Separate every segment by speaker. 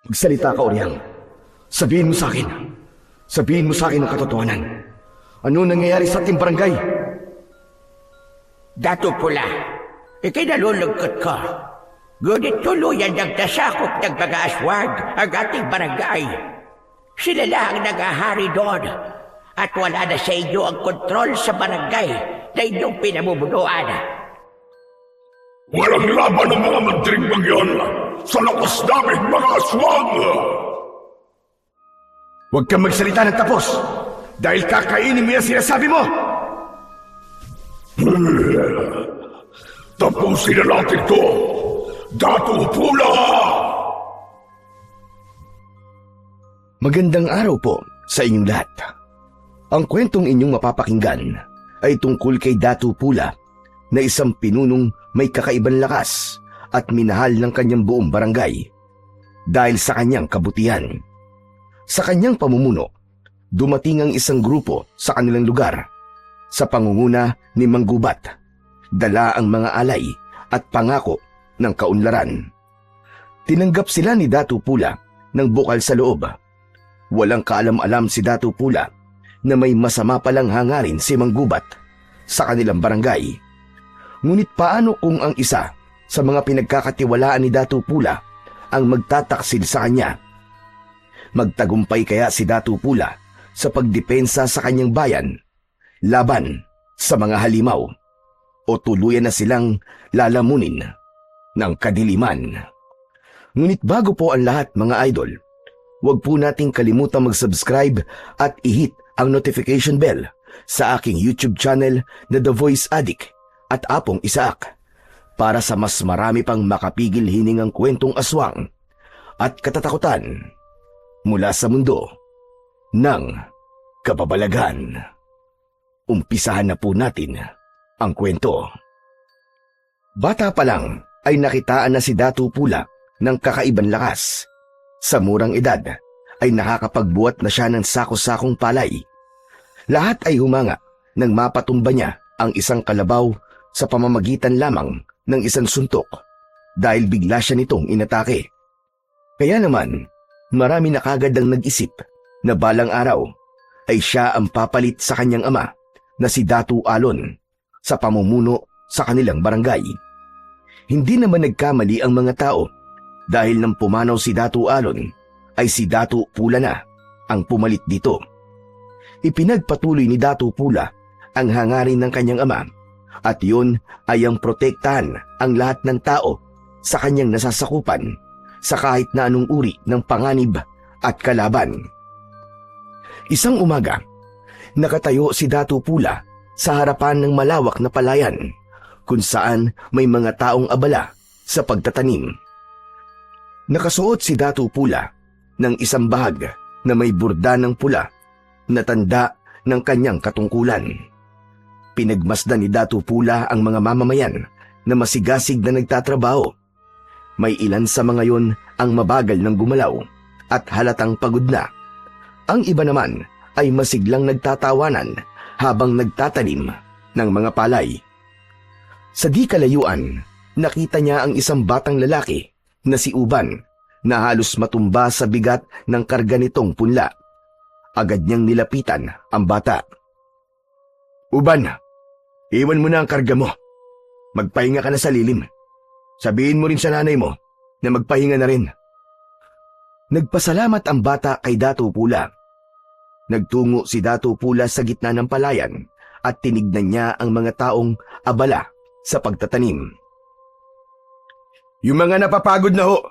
Speaker 1: Magsalita ka, Oriang. Sabihin mo sa akin. Sabihin mo sa akin ang katotohanan. Ano nangyayari sa ating barangay?
Speaker 2: Dato Pula, ikinalulugkot ko. Ngunit tuluyan nagdasakop ng mga aswang ang ating barangay. Sila lang ang nangahari doon. At wala na sa inyo ang kontrol sa barangay na inyong pinamumunuan.
Speaker 3: Walang laban ng mga mantring bagyan sa lakas namin, mga aswang!
Speaker 1: Huwag kang magsalita ng tapos dahil kakainin mo yung sinasabi mo!
Speaker 3: Tapusin na natin to! Dato Pula!
Speaker 1: Magandang araw po sa inyong lahat. Ang kwentong inyong mapapakinggan ay tungkol kay Dato Pula na isang pinunong may kakaibang lakas at minahal ng kanyang buong barangay dahil sa kanyang kabutihan. Sa kanyang pamumuno, dumating ang isang grupo sa kanilang lugar sa pangunguna ni Mang Gubat. Dala ang mga alay at pangako ng kaunlaran. Tinanggap sila ni Dato Pula ng bukal sa loob. Walang kaalam-alam si Dato Pula na may masama palang hangarin si Mang Gubat sa kanilang barangay. Ngunit paano kung ang isa sa mga pinagkakatiwalaan ni Dato Pula ang magtataksil sa kanya? Magtagumpay kaya si Dato Pula sa pagdepensa sa kanyang bayan laban sa mga halimaw o tuluyan na silang lalamunin ng kadiliman? Ngunit bago po ang lahat, mga idol, huwag po nating kalimutang mag-subscribe at i-hit ang notification bell sa aking YouTube channel na The Voice Addict at Apong Isaak para sa mas marami pang makapigil hiningang kwentong aswang at katatakutan mula sa mundo ng kababalagan. Umpisahan na po natin ang kwento. Bata pa lang ay nakitaan na si Dato Pula ng kakaibang lakas. Sa murang edad ay nakakapagbuhat na siya ng sako-sakong palay. Lahat ay humanga nang mapatumba niya ang isang kalabaw sa pamamagitan lamang ng isang suntok dahil bigla siya nitong inatake. Kaya naman, marami na kagad ang nag-isip na balang araw ay siya ang papalit sa kanyang ama na si Dato Alon sa pamumuno sa kanilang barangay. Hindi naman nagkamali ang mga tao dahil nang pumanaw si Dato Alon ay si Dato Pula na ang pumalit dito. Ipinagpatuloy ni Dato Pula ang hangarin ng kanyang ama at yun ay ang protektahan ang lahat ng tao sa kanyang nasasakupan sa kahit na anong uri ng panganib at kalaban. Isang umaga, nakatayo si Dato Pula sa harapan ng malawak na palayan kung saan may mga taong abala sa pagtatanim. Nakasuot si Dato Pula ng isang bahag na may burda ng pula na tanda ng kanyang katungkulan. Pinagmasdan ni Dato Pula ang mga mamamayan na masigasig na nagtatrabaho. May ilan sa mga yon ang mabagal ng gumalaw at halatang pagod na. Ang iba naman ay masiglang nagtatawanan habang nagtatanim ng mga palay. Sa di kalayuan, nakita niya ang isang batang lalaki na si Uban na halos matumba sa bigat ng karga nitong punla. Agad niyang nilapitan ang bata. "Uban, iwan mo na ang karga mo. Magpahinga ka na sa lilim. Sabihin mo rin sa nanay mo na magpahinga na rin." Nagpasalamat ang bata kay Dato Pula. Nagtungo si Dato Pula sa gitna ng palayan at tinignan niya ang mga taong abala sa pagtatanim. "Yung mga napapagod na ho,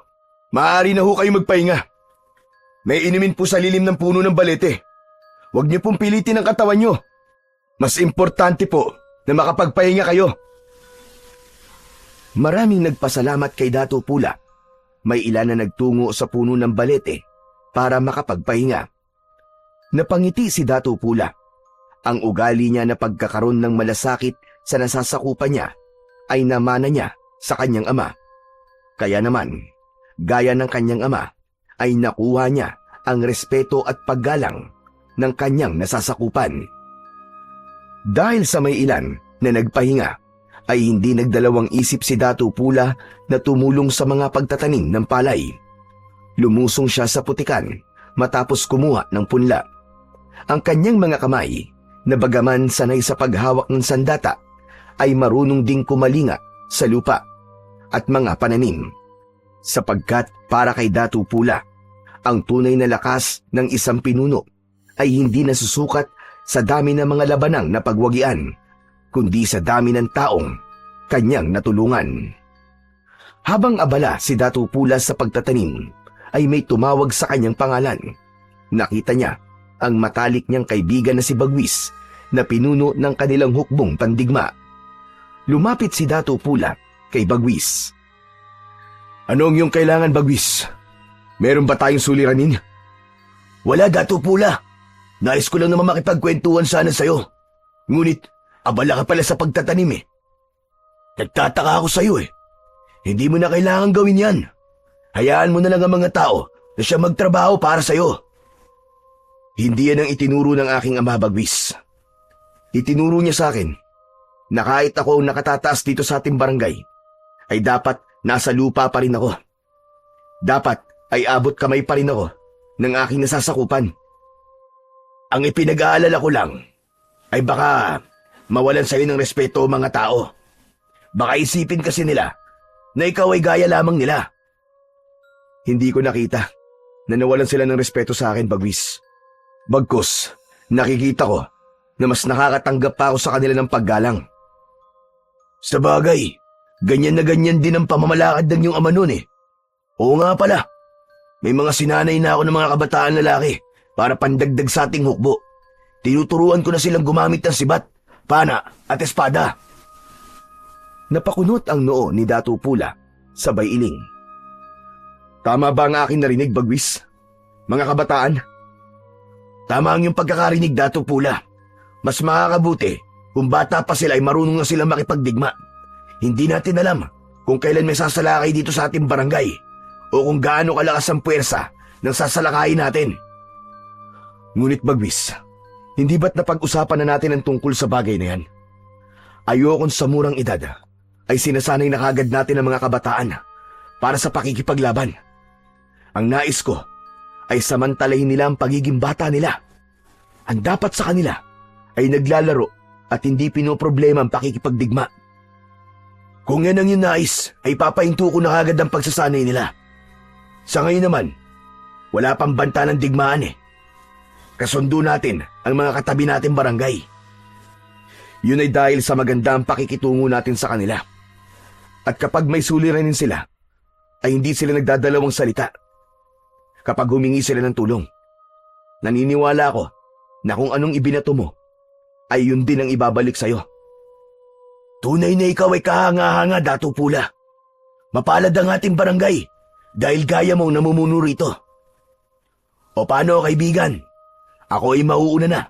Speaker 1: maaari na ho kayo magpahinga. May inumin po sa lilim ng puno ng balete. Huwag niyo pong pilitin ang katawan niyo. Mas importante po na makapagpahinga kayo." Maraming nagpasalamat kay Dato Pula. May ilan na nagtungo sa puno ng balete para makapagpahinga. Napangiti si Dato Pula. Ang ugali niya na pagkakaroon ng malasakit sa nasasakupan niya ay namana niya sa kanyang ama. Kaya naman, gaya ng kanyang ama, ay nakuha niya ang respeto at paggalang ng kanyang nasasakupan. Dahil sa may ilan na nagpahinga, ay hindi nagdalawang isip si Dato Pula na tumulong sa mga pagtatanim ng palay. Lumusong siya sa putikan matapos kumuha ng punla. Ang kanyang mga kamay, na bagaman sanay sa paghawak ng sandata, ay marunong ding kumalinga sa lupa at mga pananim. Sapagkat para kay Datu Pula, ang tunay na lakas ng isang pinuno ay hindi nasusukat sa dami ng mga labanang na pagwagian, kundi sa dami ng taong kanyang natulungan. Habang abala si Datu Pula sa pagtatanim, ay may tumawag sa kanyang pangalan. Nakita niya ang matalik niyang kaibigan na si Bagwis na pinuno ng kanilang hukbong pandigma. Lumapit si Datu Pula kay Bagwis. "Ano ang iyong kailangan, Bagwis? Meron ba tayong suliranin?" "Wala, Datu Pula. Nais ko lang naman makipagkwentuhan sana sa'yo. Ngunit, abala ka pala sa pagtatanim eh. Nagtataka ako sa'yo eh. Hindi mo na kailangan gawin yan. Hayaan mo na lang ang mga tao na siya magtrabaho para sa'yo." "Hindi yan ang itinuro ng aking ama, Bagwis. Itinuro niya sa akin na kahit ako ang nakatataas dito sa ating barangay, ay dapat nasa lupa pa rin ako. Dapat ay abot kamay pa rin ako ng aking nasasakupan. Ang ipinag-aalala ko lang ay baka mawalan sa'yo ng respeto ang mga tao. Baka isipin kasi nila na ikaw ay gaya lamang nila." "Hindi ko nakita na nawalan sila ng respeto sa akin, Bagwis. Bagkus, nakikita ko na mas nakakatanggap pa ako sa kanila ng paggalang." "Sa bagay, ganyan na ganyan din ang pamamalakad ng iyong ama noon eh. Oo nga pala, may mga sinanay na ako ng mga kabataan lalaki para pandagdag sa ating hukbo. Tinuturuan ko na silang gumamit ng sibat, pana at espada." Napakunot ang noo ni Datu Pula, sabay iling. "Tama ba ang aking narinig, Bagwis? Mga kabataan?" "Tama ang iyong pagkakarinig, Datu Pula. Mas makakabuti kung bata pa sila ay marunong na silang makipagdigma. Hindi natin alam kung kailan may sasalakay dito sa ating barangay o kung gaano kalakas ang puwersa ng sasalakayin natin." "Ngunit Bagwis, hindi ba't napag-usapan na natin ang tungkol sa bagay na yan? Ayokong sa murang edad ay sinasanay na kagad natin ang mga kabataan para sa pakikipaglaban. Ang nais ko ay samantalahin nila ang pagiging bata nila. Ang dapat sa kanila ay naglalaro at hindi pinoproblema ang pakikipagdigma. Kung yan ang yung nais, ay papahinto ko na kagad ang pagsasanay nila. Sa ngayon naman, wala pang banta ng digmaan eh. Kasundo natin ang mga katabi natin barangay. Yun ay dahil sa magandang pakikitungo natin sa kanila. At kapag may suliranin sila, ay hindi sila nagdadalawang salita. Kapag humingi sila ng tulong, naniniwala ako na kung anong ibinato mo, ay yun din ang ibabalik sa'yo. Tunay na ikaw ay kahanga-hanga, Datu Pula. Mapalad ang ating barangay dahil gaya mo namumuno rito. O paano, kaibigan? Ako ay mauuna na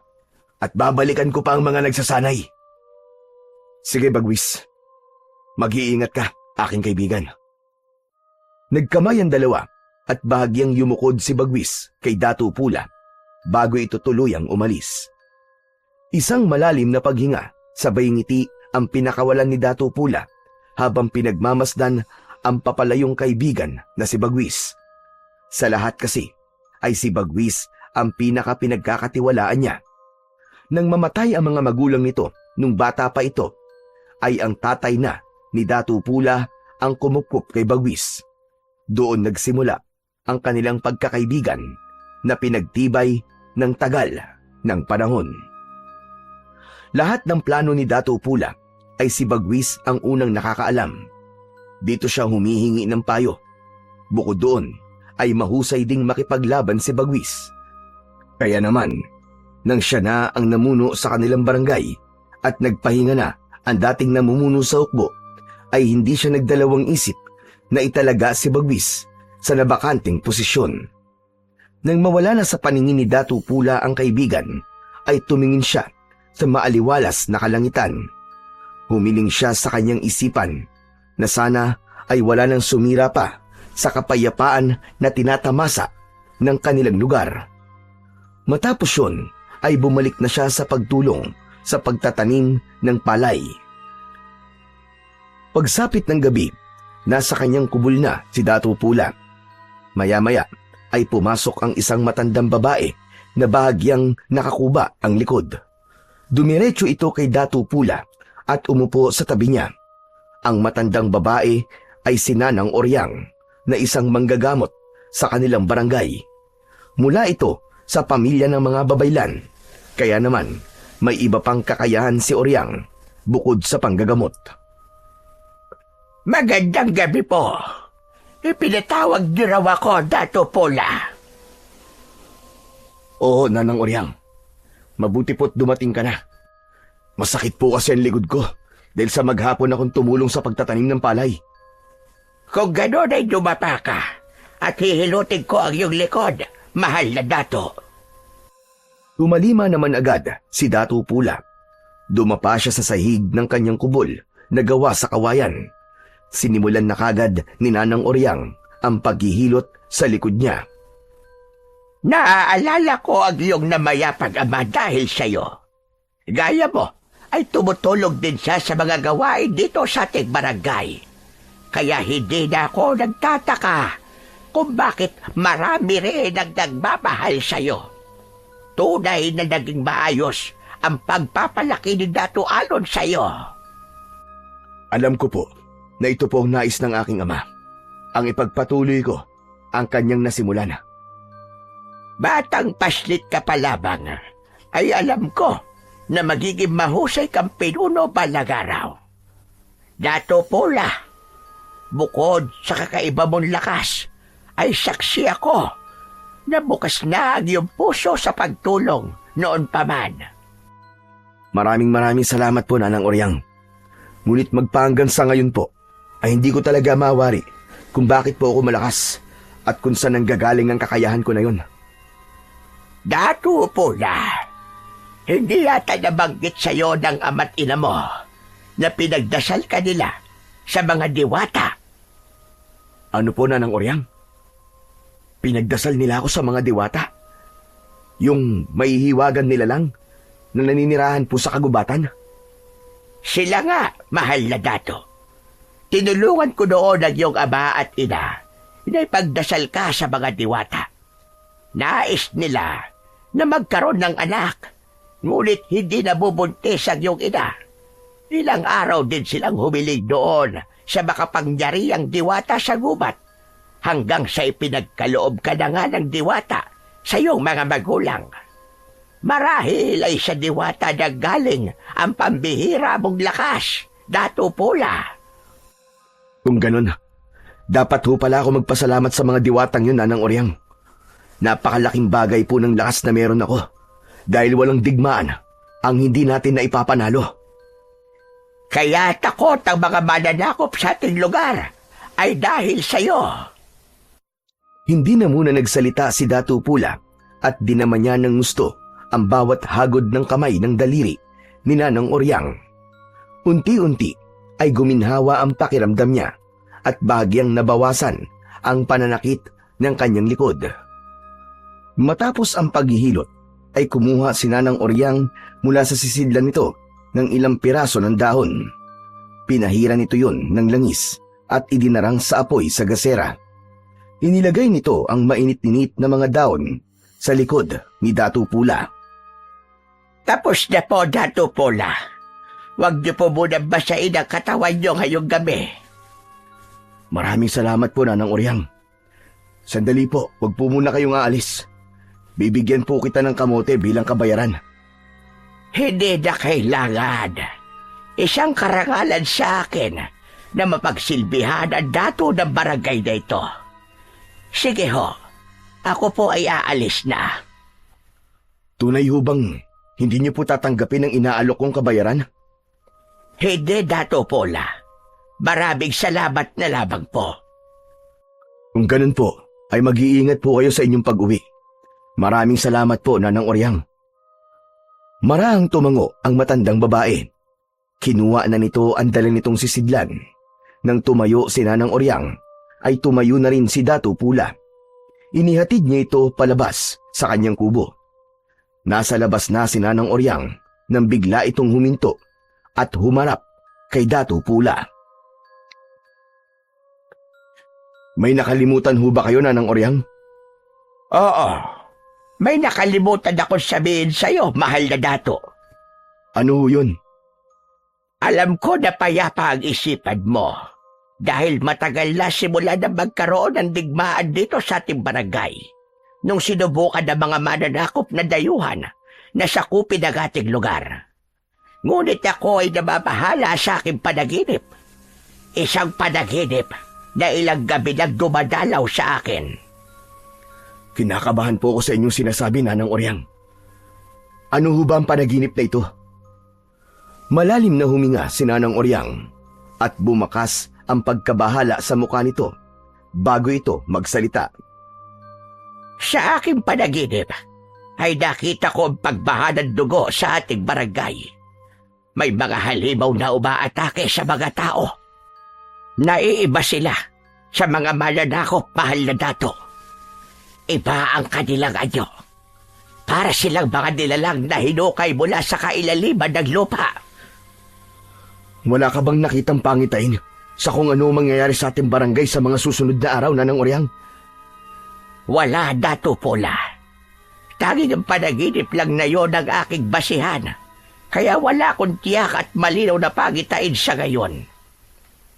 Speaker 1: at babalikan ko pa ang mga nagsasanay." "Sige, Bagwis. Mag-iingat ka, aking kaibigan." Nagkamay ang dalawa at bahagyang yumukod si Bagwis kay Datu Pula bago ito tuluyang umalis. Isang malalim na paghinga, sabay ngiti ang pinakawalan ni Datu Pula habang pinagmamasdan ang papalayong kaibigan na si Bagwis. Sa lahat kasi ay si Bagwis ang pinaka-pinagkakatiwalaan niya. Nang mamatay ang mga magulang nito nung bata pa ito, ay ang tatay na ni Datu Pula ang kumukup kay Bagwis. Doon nagsimula ang kanilang pagkakaibigan na pinagtibay ng tagal ng panahon. Lahat ng plano ni Datu Pula ay si Bagwis ang unang nakakaalam. Dito siya humihingi ng payo. Bukod doon ay mahusay ding makipaglaban si Bagwis. Kaya naman, nang siya na ang namuno sa kanilang barangay at nagpahinga na ang dating namumuno sa hukbo, ay hindi siya nagdalawang isip na italaga si Bagwis sa nabakanting posisyon. Nang mawala na sa paningin ni Datu Pula ang kaibigan, ay tumingin siya sa maaliwalas na kalangitan. Humiling siya sa kanyang isipan na sana ay wala nang sumira pa sa kapayapaan na tinatamasa ng kanilang lugar. Matapos yun, ay bumalik na siya sa pagtulong sa pagtatanim ng palay. Pagsapit ng gabi, nasa kanyang kubul na si Datu Pula. Maya-maya ay pumasok ang isang matandang babae na bahagyang nakakuba ang likod. Dumiretso ito kay Datu Pula at umupo sa tabi niya. Ang matandang babae ay si Nanang Oryang na isang manggagamot sa kanilang barangay. Mula ito sa pamilya ng mga babaylan, kaya naman may iba pang kakayahan si Oryang bukod sa panggagamot.
Speaker 2: Magandang gabi po. Ipinatawag niyo raw ako, Dato Pola.
Speaker 1: Oo, Nanang Oryang. Mabuti po't dumating ka na. Masakit po kasi ang likod ko dahil sa maghapon akong tumulong sa pagtatanim ng palay.
Speaker 2: Kung gano'n ay dumapa ka at hihilutin ko ang iyong likod, mahal na Dato.
Speaker 1: Tumalima naman agad si Datu Pula. Dumapa siya sa sahig ng kanyang kubol na gawa sa kawayan. Sinimulan na kagad ni Nanang Oryang ang paghihilot sa likod niya.
Speaker 2: Naaalala ko ang iyong namayapang ama dahil sa'yo. Gaya mo, ay tumutulog din siya sa mga gawain dito sa ating barangay. Kaya hindi na ako nagtataka kung bakit marami rin ang nagmamahal sa'yo. Tunay na naging maayos ang pagpapalaki ni Dato Alon sa'yo.
Speaker 1: Alam ko po na ito po ang nais ng aking ama. Ang ipagpatuloy ko ang kanyang nasimulan.
Speaker 2: Batang paslit ka pa lamang, ay alam ko na magiging mahusay kang pinuno balang araw. Dato Pola, bukod sa kakaiba mong lakas, ay saksi ako na bukas na ang iyong puso sa pagtulong noon pa man.
Speaker 1: Maraming salamat po, Nanang Oryang. Ngunit magpahanggang sa ngayon po, ay hindi ko talaga mawari kung bakit po ako malakas at kung saan nanggagaling ang kakayahan ko na yun.
Speaker 2: Dato Pola, hindi yata nabanggit sa'yo ng ama't ina mo na pinagdasal ka nila sa mga diwata.
Speaker 1: Ano po, Nanang Oryang? Pinagdasal nila ako sa mga diwata? Yung maihiwagan nila lang na naninirahan po sa kagubatan?
Speaker 2: Sila nga, mahal na Dato. Tinulungan ko noon ang iyong ama at ina na ipagdasal ka sa mga diwata. Nais nila na magkaroon ng anak, ngunit hindi nabubuntis ang iyong ina. Ilang araw din silang humiling doon sa makapangyarihang diwata sa gubat, hanggang sa ipinagkaloob ka na nga ng diwata sa iyong mga magulang. Marahil ay sa diwata na galing ang pambihira mong lakas, Dato Pola.
Speaker 1: Kung ganun, dapat ho pala ako magpasalamat sa mga diwatang yun, Nanang Oryang. Napakalaking bagay po ng lakas na meron ako dahil walang digmaan ang hindi natin na ipapanalo.
Speaker 2: Kaya takot ang mga mananakop sa ating lugar ay dahil sa'yo.
Speaker 1: Hindi na muna nagsalita si Datu Pula at dinaman niya ng gusto ang bawat hagod ng kamay ng daliri ni Nanang Oryang. Unti-unti ay guminhawa ang pakiramdam niya at bahagyang nabawasan ang pananakit ng kanyang likod. Matapos ang paghihilot ay kumuha si Nanang Oryang mula sa sisidlan nito ng ilang piraso ng dahon. Pinahiran nito yun ng langis at idinarang sa apoy sa gasera. Inilagay nito ang mainit-init na mga dahon sa likod ni Datu Pula.
Speaker 2: Tapos na po, Dato Pola. Huwag niyo po muna basain ang katawan niyo ngayong gabi.
Speaker 1: Maraming salamat po, Nanang Oryang. Sandali po, huwag po muna kayong aalis. Bibigyan po kita ng kamote bilang kabayaran.
Speaker 2: Hindi na kailangan. Isang karangalan sa akin na mapagsilbihan ang dato ng barangay na ito. Sige ho, ako po ay aalis na.
Speaker 1: Tunay ho bang hindi niyo po tatanggapin ang inaalok kong kabayaran?
Speaker 2: Hindi, Dato Pola. Maraming salamat na labang po.
Speaker 1: Kung ganun po, ay mag-iingat po kayo sa inyong pag-uwi. Maraming salamat po, Nanang Oryang. Marahang tumango ang matandang babae. Kinuha na nito ang dala nitong sisidlan. Nang tumayo si Nanang Oryang, ay tumayo na rin si Datu Pula. Inihatid niya ito palabas sa kanyang kubo. Nasa labas na si Nanang Oryang nang bigla itong huminto at humarap kay Datu Pula. May nakalimutan ho ba kayo, Nanang Oryang?
Speaker 2: Oo. May nakalimutan ako sabihin sa'yo, mahal na dato.
Speaker 1: Ano ho yun?
Speaker 2: Alam ko na payapa ang isipan mo dahil matagal na simula na magkaroon ng digmaan dito sa ating barangay nung sinubukan ng mga mananakop na dayuhan na sakupin ang ating lugar. Ngunit ako ay nababahala sa aking panaginip. Isang panaginip na ilang gabi nang dumadalaw sa akin.
Speaker 1: Kinakabahan po ako sa inyong sinasabi, Nanang Oryang. Ano ho ba ang panaginip na ito? Malalim na huminga si Nanang Oryang at bumakas ang pagkabahala sa mukha nito bago ito magsalita.
Speaker 2: Sa aking panaginip ay nakita ko ang pagbaha ng dugo sa ating barangay. May mga halimaw na umaatake sa mga tao. Naiiba sila sa mga mananakop, mahal na dato. Iba ang kanilang anyo. Para silang mga nilalang na hinukay mula sa kailaliman ng lupa.
Speaker 1: Wala ka bang nakitang pangitain sa kung ano mangyayari sa ating barangay sa mga susunod na araw, Nanang Oryang?
Speaker 2: Wala, Dato Pola. Tanging ang panaginip lang na yon ang aking basihan. Kaya wala akong tiyak at malinaw na pangitain sa ngayon.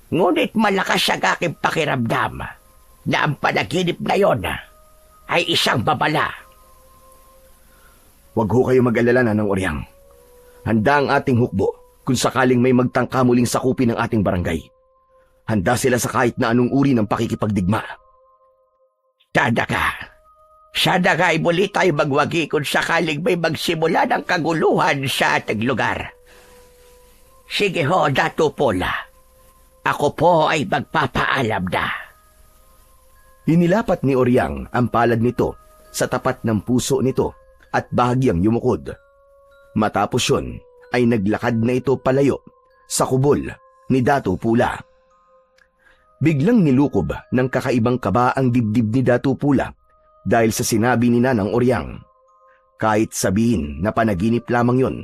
Speaker 2: Ngunit malakas ang aking pakiramdam na ang panaginip na yon ay isang babala.
Speaker 1: Huwag ho kayo mag-alala, Nanang Oryang. Handa ang ating hukbo kung sakaling may magtangka muling sakupin ng ating barangay. Handa sila sa kahit na anong uri ng pakikipagdigma.
Speaker 2: Sana ka ay muli tayo magwagi kung sakaling may magsimula ng kaguluhan sa ating lugar. Sige ho, Dato Pola. Ako po ay magpapaalam na.
Speaker 1: Hinilapat ni Oryang ang palad nito sa tapat ng puso nito at bahagyang yumukod. Matapos yun ay naglakad na ito palayo sa kubol ni Dato Pula. Biglang nilukob ng kakaibang kaba ang dibdib ni Dato Pula dahil sa sinabi ni Nanang Oryang. Kahit sabihin na panaginip lamang yon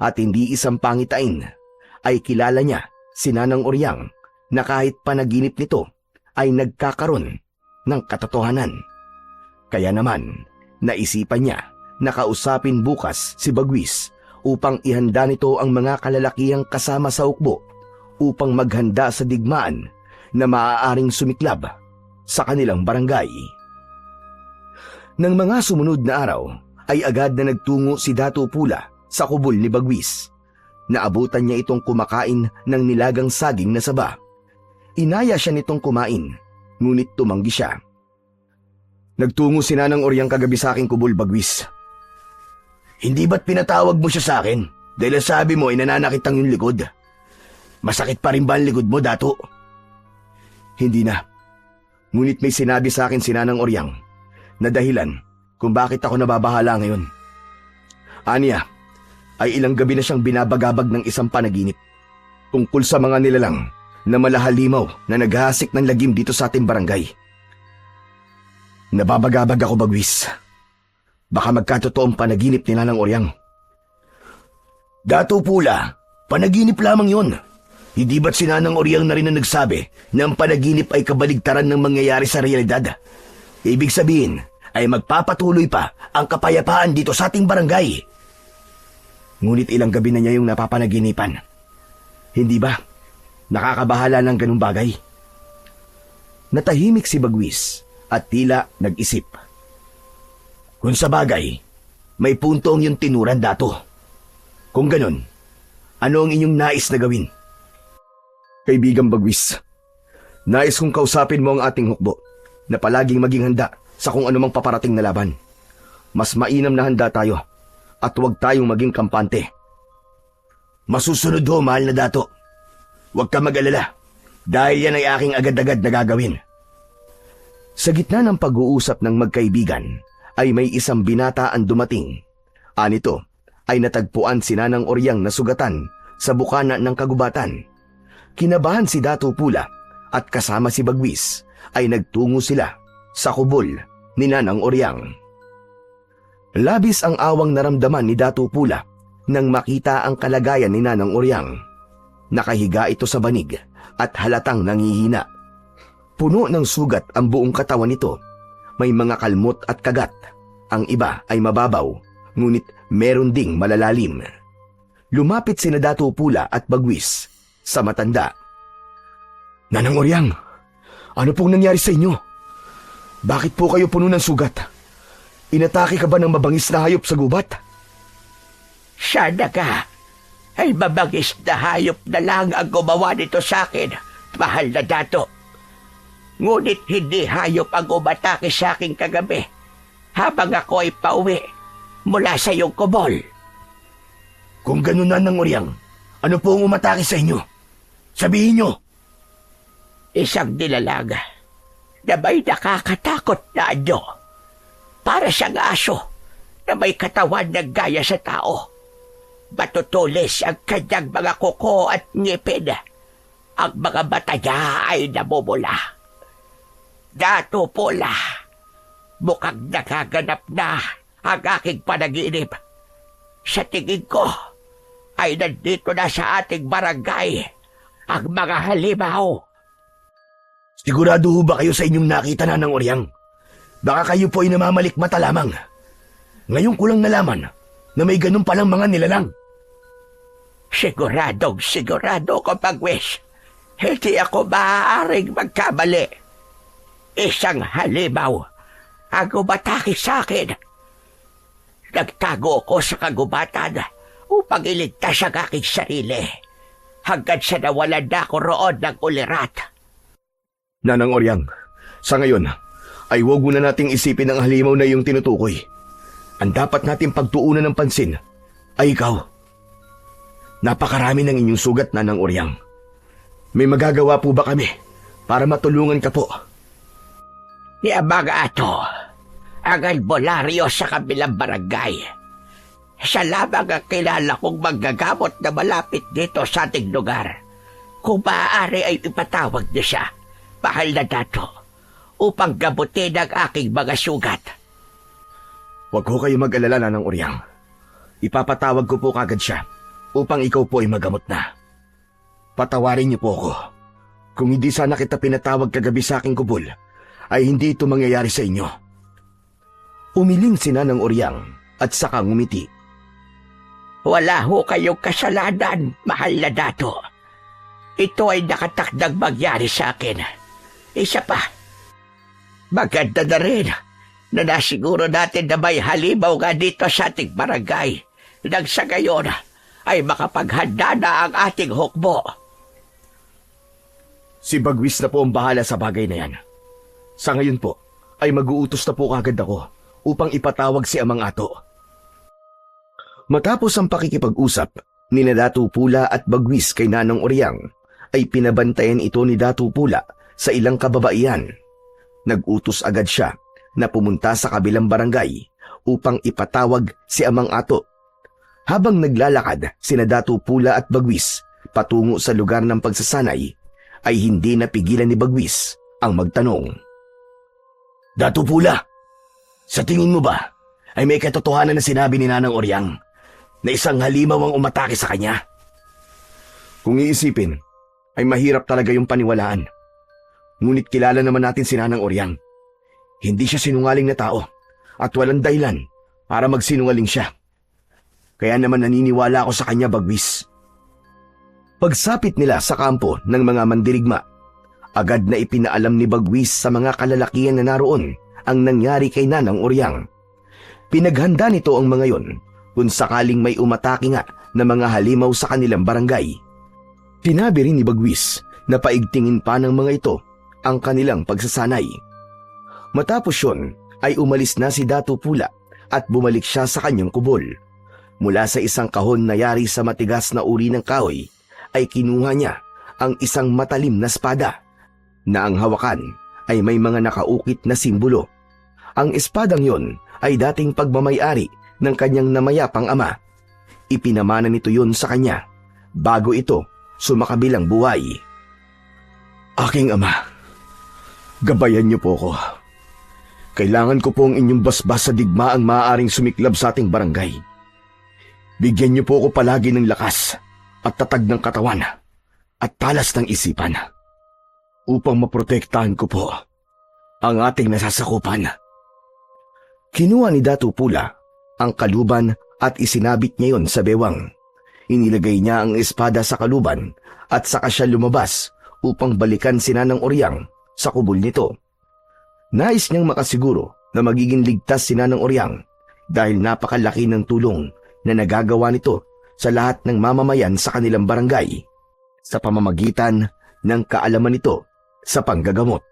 Speaker 1: at hindi isang pangitain, ay kilala niya si Nanang Oryang na kahit panaginip nito ay nagkakaroon ng katotohanan. Kaya naman, naisipan niya na kausapin bukas si Bagwis upang ihanda nito ang mga kalalakihang kasama sa hukbo upang maghanda sa digmaan na maaaring sumiklab sa kanilang barangay. Nang mga sumunod na araw, ay agad na nagtungo si Dato Pula sa kubol ni Bagwis. Naabutan niya itong kumakain ng nilagang saging na saba. Inaya siya nitong kumain, ngunit tumanggi siya. Nagtungo si Nanang Oryang kagabi sa aking kubol, Bagwis. Hindi ba't pinatawag mo siya sa akin? Dahil sabi mo ay nananakit ang iyong likod. Masakit pa rin ba ang likod mo, Dato? Hindi na. Ngunit may sinabi sa akin si Nanang Oryang na dahilan kung bakit ako nababahala ngayon. Aniya, ay ilang gabi na siyang binabagabag ng isang panaginip tungkol sa mga nilalang na malahalimaw na naghahasik ng lagim dito sa ating barangay. Nababagabag ako, Bagwis. Baka magkatotoong panaginip ni Nanang Oryang. Dato Pula, panaginip lamang yon. Hindi ba't si Nanang Oryang na rin ang nagsabi na ang panaginip ay kabaligtaran ng mangyayari sa realidad? Ibig sabihin ay magpapatuloy pa ang kapayapaan dito sa ating barangay. Ngunit ilang gabi na niya yung napapanaginipan. Hindi ba? Nakakabahala ng ganung bagay. Natahimik si Bagwis at tila nag-isip. Kung sa bagay, may punto ang iyong tinuran, Dato. Kung ganun, ano ang inyong nais na gawin? Kaibigang Bagwis, nais kong kausapin mo ang ating hukbo na palaging maging handa sa kung anumang paparating na laban. Mas mainam na handa tayo at huwag tayong maging kampante. Masusunod ho, mahal na Dato. Huwag ka mag-alala dahil yan ay aking agad-agad na gagawin. Sa gitna ng pag-uusap ng magkaibigan ay may isang binata ang dumating. Anito ay natagpuan si Nanang Oryang na sugatan sa bukana ng kagubatan. Kinabahan si Dato Pula at kasama si Bagwis ay nagtungo sila sa kubol ni Nanang Oryang. Labis ang awang naramdaman ni Dato Pula nang makita ang kalagayan ni Nanang Oryang. Nakahiga ito sa banig at halatang nangihina. Puno ng sugat ang buong katawan nito may mga kalmot at kagat. Ang iba ay mababaw, ngunit meron ding malalalim. Lumapit sina Dato Pula at Bagwis sa matanda. Nanang Oryang, ano pong nangyari sa inyo? Bakit po kayo puno ng sugat? Inatake ka ba ng mabangis na hayop sa gubat?
Speaker 2: Sana ka ay mabangis na hayop na lang ang gumawa nito sa akin, mahal na dato. Ngunit hindi hayop ang umatake sa akin kagabi habang ako ay pauwi mula sa iyong kubol.
Speaker 1: Kung ganun na, Nanang Oryang, ano po ang umatake sa inyo? Sabihin nyo!
Speaker 2: Isang nilalang na may nakakatakot na anyo. Para siyang aso na may katawan na gaya sa tao. Matutulis ang kanyang mga kuko at ngipin. Ang mga mata niya ay namumula. Dato Pula, mukhang nakaganap na ang aking panaginip. Sa tingin ko, ay nandito na sa ating barangay ang mga halimaw.
Speaker 1: Sigurado ho ba kayo sa inyong nakita, Nanang Oryang? Baka kayo po ay namamalikmata lamang. Ngayon ko lang nalaman na may ganun palang mga nilalang.
Speaker 2: Sigurado ko, Bagwis. Hindi ako maaaring magkamali. Isang halimaw ang umatake sa akin. Nagtago ako sa kagubatan upang iligtas ang aking sarili hanggang sa nawalan na ako roon ng ulirat.
Speaker 1: Nanang Oryang, sa ngayon ay huwag na nating isipin ang halimaw na iyong tinutukoy. Ang dapat nating pagtuunan ng pansin ay ikaw. Napakarami ng inyong sugat, Nanang Oryang. May magagawa po ba kami para matulungan ka po?
Speaker 2: Mga ato, ang albularyo sa kabilang barangay. Siya lamang ang kilala kong manggagamot na malapit dito sa ating lugar. Kung maaari ay ipatawag niya siya, mahal na dato, upang gamutin ang aking mga sugat.
Speaker 1: Huwag ko kayo mag-alala, Nanang Oryang. Ipapatawag ko po kagad siya upang ikaw po ay magamot na. Patawarin niyo po ako. Kung hindi sana kita pinatawag kagabi sa aking kubol, ay hindi ito mangyayari sa inyo. Umiling si Nanang Oryang at saka ngumiti.
Speaker 2: Wala ho kayong kasalanan, mahal na dato. Ito ay nakatakdang mangyari sa akin. Isa pa, maganda na rin na nasiguro natin na may halimaw nga dito sa ating barangay nang sa gayon ay makapaghanda na ang ating hukbo.
Speaker 1: Si Bagwis na po ang bahala sa bagay na yan. Sa ngayon po, ay mag-uutos na po kagad ako upang ipatawag si Amang Ato. Matapos ang pakikipag-usap ni Dato Pula at Bagwis kay Nanang Oryang, ay pinabantayan ito ni Dato Pula sa ilang kababaihan. Nag-utos agad siya na pumunta sa kabilang barangay upang ipatawag si Amang Ato. Habang naglalakad sina Dato Pula at Bagwis patungo sa lugar ng pagsasanay, ay hindi napigilan ni Bagwis ang magtanong. Dato Pula, sa tingin mo ba ay may katotohanan na sinabi ni Nanang Oryang na isang halimaw ang umatake sa kanya? Kung iisipin, ay mahirap talaga yung paniwalaan. Ngunit kilala naman natin si Nanang Oryang. Hindi siya sinungaling na tao at walang dahilan para magsinungaling siya. Kaya naman naniniwala ako sa kanya, Bagwis. Pagsapit nila sa kampo ng mga mandirigma, agad na ipinaalam ni Bagwis sa mga kalalakihan na naroon ang nangyari kay Nanang Oryang. Pinaghanda nito ang mga yon kung sakaling may umatake nga na mga halimaw sa kanilang barangay. Tinabi rin ni Bagwis na paigtingin pa ng mga ito ang kanilang pagsasanay. Matapos yun ay umalis na si Dato Pula at bumalik siya sa kanyang kubol. Mula sa isang kahon na yari sa matigas na uri ng kahoy ay kinuha niya ang isang matalim na espada na ang hawakan ay may mga nakaukit na simbolo. Ang espadang yon ay dating pagmamay-ari ng kanyang namayapang ama. Ipinamana nito yon sa kanya bago ito sumakabilang buhay. Aking ama, gabayan niyo po ko. Kailangan ko po ang inyong basbas sa digmaang maaaring sumiklab sa ating barangay. Bigyan niyo po ko palagi ng lakas at tatag ng katawan at talas ng isipan upang maprotektahan ko po ang ating nasasakupan Kinuha ni Datu Pula ang kaluban at isinabit niya yon sa bewang. Inilagay niya ang espada sa kaluban at saka siya lumabas upang balikan si Nanang Oryang sa kubol nito. Nais niyang makasiguro na magiging ligtas si Nanang Oryang dahil napakalaki ng tulong na nagagawa nito sa lahat ng mamamayan sa kanilang barangay sa pamamagitan ng kaalaman nito sa panggagamot.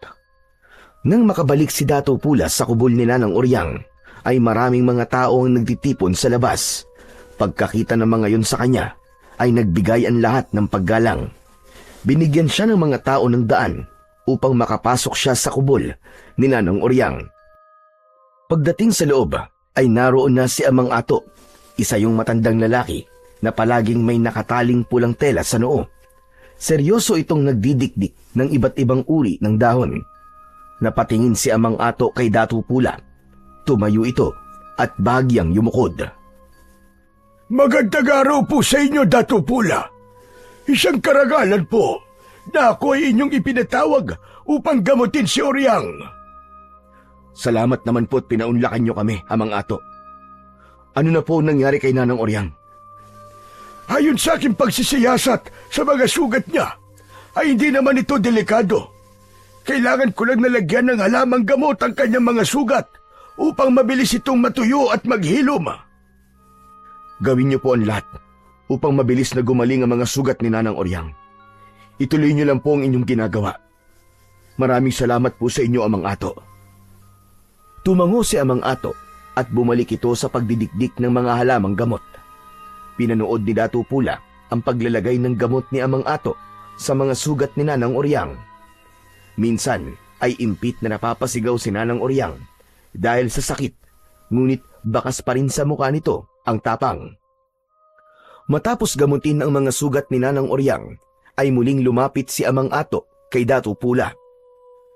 Speaker 1: Nang makabalik si Datu Pula sa kubol ni Nanang Oryang, ay maraming mga tao ang nagtitipon sa labas. Pagkakita ng mga yun sa kanya, ay nagbigay ang lahat ng paggalang. Binigyan siya ng mga tao ng daan upang makapasok siya sa kubol ni Nanang Oryang. Pagdating sa loob, ay naroon na si Amang Ato, isa yung matandang lalaki na palaging may nakataling pulang tela sa noo. Seryoso itong nagdidikdik ng iba't ibang uri ng dahon. Napatingin si Amang Ato kay Datu Pula. Tumayo ito at bahagyang yumukod.
Speaker 3: Magandang araw po sa inyo, Datu Pula. Isang karangalan po na ako ay inyong ipinatawag upang gamutin si Oryang.
Speaker 1: Salamat naman po't pinaunlakan niyo kami, Amang Ato. Ano na po nangyari kay Nanang Oryang?
Speaker 3: Ayon sa aking pagsisiyasat sa mga sugat niya, ay hindi naman ito delikado. Kailangan ko lang nalagyan ng halamang gamot ang kanyang mga sugat upang mabilis itong matuyo at maghilom.
Speaker 1: Gawin niyo po ang lahat upang mabilis na gumaling ang mga sugat ni Nanang Oryang. Ituloy niyo lang po ang inyong ginagawa. Maraming salamat po sa inyo, Amang Ato. Tumango si Amang Ato at bumalik ito sa pagdidikdik ng mga halamang gamot. Pinanood ni Datu Pula ang paglalagay ng gamot ni Amang Ato sa mga sugat ni Nanang Oryang. Minsan ay impit na napapasigaw si Nanang Oryang dahil sa sakit, ngunit bakas pa rin sa mukha nito ang tapang. Matapos gamutin ang mga sugat ni Nanang Oryang, ay muling lumapit si Amang Ato kay Datu Pula.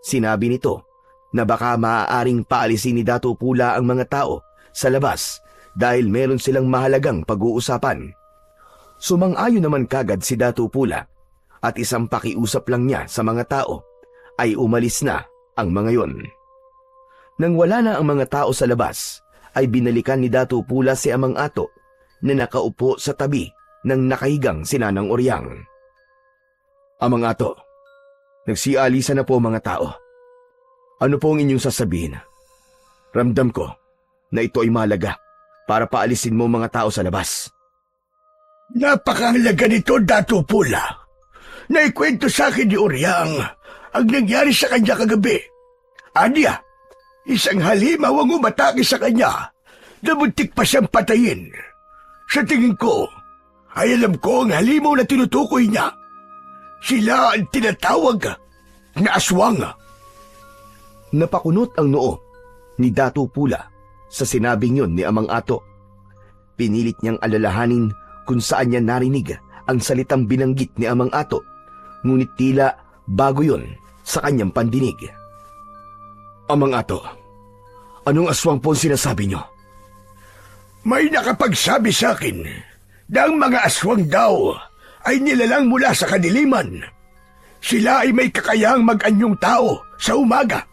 Speaker 1: Sinabi nito na baka maaaring paalisin ni Datu Pula ang mga tao sa labas dahil meron silang mahalagang pag-uusapan. Sumang-ayon naman kagad si Datu Pula at isang pakiusap lang niya sa mga tao ay umalis na ang mga yon. Nang wala na ang mga tao sa labas, ay binalikan ni Datu Pula si Amang Ato na nakaupo sa tabi ng nakahigang si Nanang Oryang. Amang Ato, nagsialisa na po mga tao. Ano po ang inyong sasabihin? Ramdam ko na ito ay mahalaga para paalisin mo mga tao sa labas.
Speaker 3: Napakahalaga nito, Datu Pula. Naikwento sa akin ni Oryang ang nangyari sa kanya kagabi. Anya, isang halimaw ang umatake sa kanya na muntik pa siyang patayin. Sa tingin ko, ay alam ko ang halimaw na tinutukoy niya. Sila ang tinatawag na aswang.
Speaker 1: Napakunot ang noo ni Datu Pula sa sinabing yun ni Amang Ato. Pinilit niyang alalahanin kung saan niya narinig ang salitang binanggit ni Amang Ato, ngunit tila bago yun sa kanyang pandinig. Amang Ato, anong aswang po sinasabi niyo?
Speaker 3: May nakapagsabi sa akin na ang mga aswang daw ay nilalang mula sa kadiliman. Sila ay may kakayahang mag-anyong tao sa umaga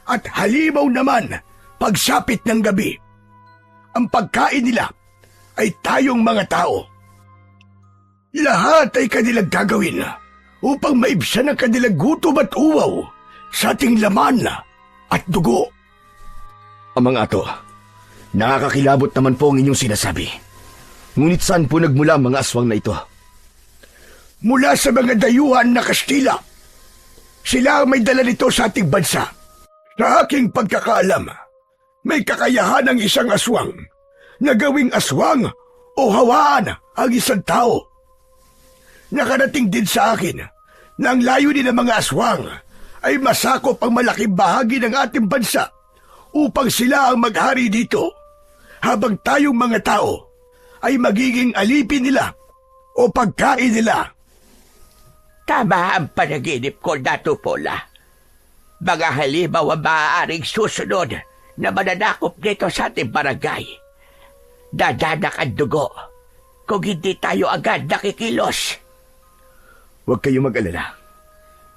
Speaker 3: at halimaw naman pagsapit ng gabi. Ang pagkain nila ay tayong mga tao. Lahat ay kanilang gagawin upang maibsan ang kanilang gutom at uwaw sa ating laman at dugo.
Speaker 1: Amang Ato, nakakakilabot naman po ang inyong sinasabi. Ngunit saan po nagmula ang mga aswang na ito?
Speaker 3: Mula sa mga dayuhan na Kastila. Sila ang may dala nito sa ating bansa. Sa aking pagkakaalam, may kakayahan ng isang aswang na gawing aswang o hawaan ang isang tao. Nakarating din sa akin na ang layunin ng mga aswang ay masakop ang malaking bahagi ng ating bansa upang sila ang maghari dito, habang tayong mga tao ay magiging alipin nila o pagkain nila.
Speaker 2: Tama ang panaginip ko, Datu Pula. Mga halimaw ang maaaring susunod na mananakop dito sa ating barangay. Dadanak ang dugo kung hindi tayo agad nakikilos.
Speaker 1: Huwag kayo mag-alala.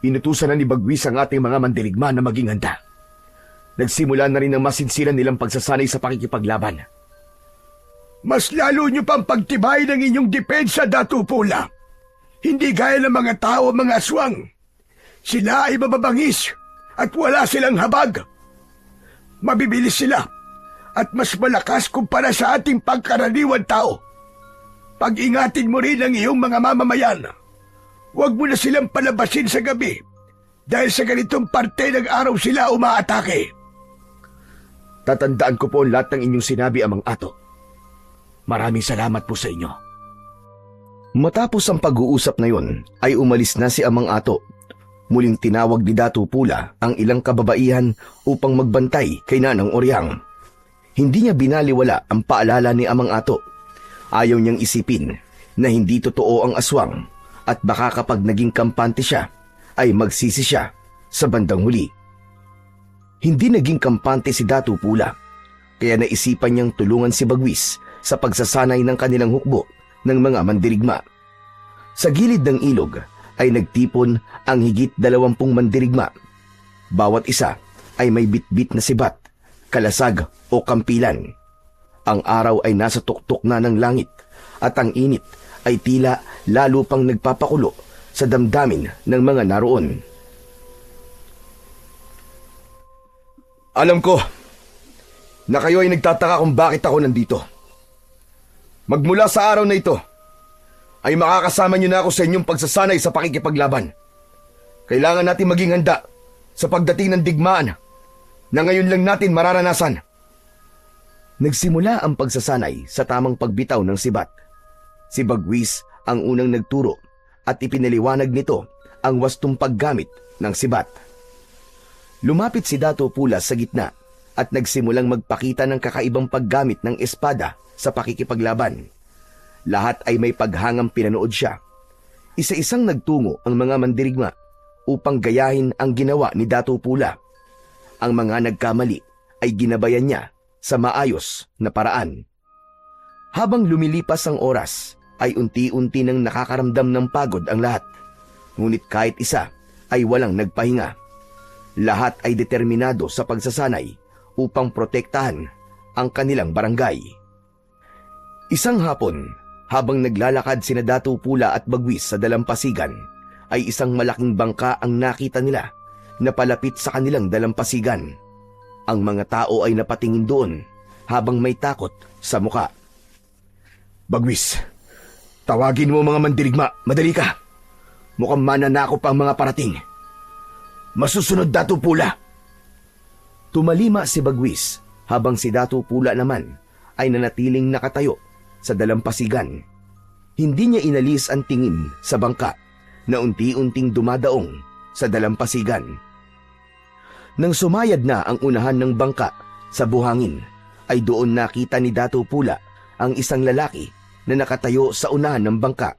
Speaker 1: Inutusan na ni Bagwis ang ating mga mandirigma na maging handa. Nagsimula na rin ang masinsiran nilang pagsasanay sa pakikipaglaban.
Speaker 3: Mas lalo nyo pang pagtibay ng inyong depensa, Datu Pula. Hindi gaya ng mga tao, mga aswang. Sila ay mababangis at wala silang habag. Mabibilis sila at mas malakas kumpara sa ating pangkaraniwan tao. Pag-ingatin mo rin ang iyong mga mamamayan. Huwag mo na silang palabasin sa gabi dahil sa ganitong parte ng araw sila umaatake.
Speaker 1: Tatandaan ko po ang lahat ng inyong sinabi, Amang Ato. Maraming salamat po sa inyo. Matapos ang pag-uusap na yon, ay umalis na si Amang Ato. Muling tinawag ni Datu Pula ang ilang kababaihan upang magbantay kay Nanang Oryang. Hindi niya binaliwala ang paalala ni Amang Ato. Ayaw niyang isipin na hindi totoo ang aswang at baka kapag naging kampante siya, ay magsisi siya sa bandang huli. Hindi naging kampante si Datu Pula, kaya naisipan niyang tulungan si Bagwis sa pagsasanay ng kanilang hukbo ng mga mandirigma. Sa gilid ng ilog ay nagtipon ang higit 20 mandirigma. Bawat isa ay may bitbit na sibat, kalasag o kampilan. Ang araw ay nasa tuktok na ng langit at ang init ay tila lalo pang nagpapakulo sa damdamin ng mga naroon. Alam ko na kayo ay nagtataka kung bakit ako nandito. Magmula sa araw na ito, ay makakasama niyo na ako sa inyong pagsasanay sa pakikipaglaban. Kailangan natin maging handa sa pagdating ng digmaan na ngayon lang natin mararanasan. Nagsimula ang pagsasanay sa tamang pagbitaw ng sibat. Si Bagwis ang unang nagturo at ipinaliwanag nito ang wastong paggamit ng sibat. Lumapit si Datu Pula sa gitna at nagsimulang magpakita ng kakaibang paggamit ng espada sa pakikipaglaban. Lahat ay may paghangang pinanood siya. Isa-isang nagtungo ang mga mandirigma upang gayahin ang ginawa ni Datu Pula. Ang mga nagkamali ay ginabayan niya sa maayos na paraan. Habang lumilipas ang oras, ay unti-unti nang nakakaramdam ng pagod ang lahat. Ngunit kahit isa ay walang nagpahinga. Lahat ay determinado sa pagsasanay upang protektahan ang kanilang barangay. Isang hapon, habang naglalakad sina Datu Pula at Bagwis sa dalampasigan, ay isang malaking bangka ang nakita nila na palapit sa kanilang dalampasigan. Ang mga tao ay napatingin doon habang may takot sa muka. Bagwis, tawagin mo mga mandirigma, madali ka. Mukhang mananakop ang mga parating. Masusunod, Datu Pula. Tumalima si Bagwis habang si Datu Pula naman ay nanatiling nakatayo sa dalampasigan. Hindi niya inalis ang tingin sa bangka na unti-unting dumadaong sa dalampasigan. Nang sumayad na ang unahan ng bangka sa buhangin, ay doon nakita ni Datu Pula ang isang lalaki na nakatayo sa unahan ng bangka.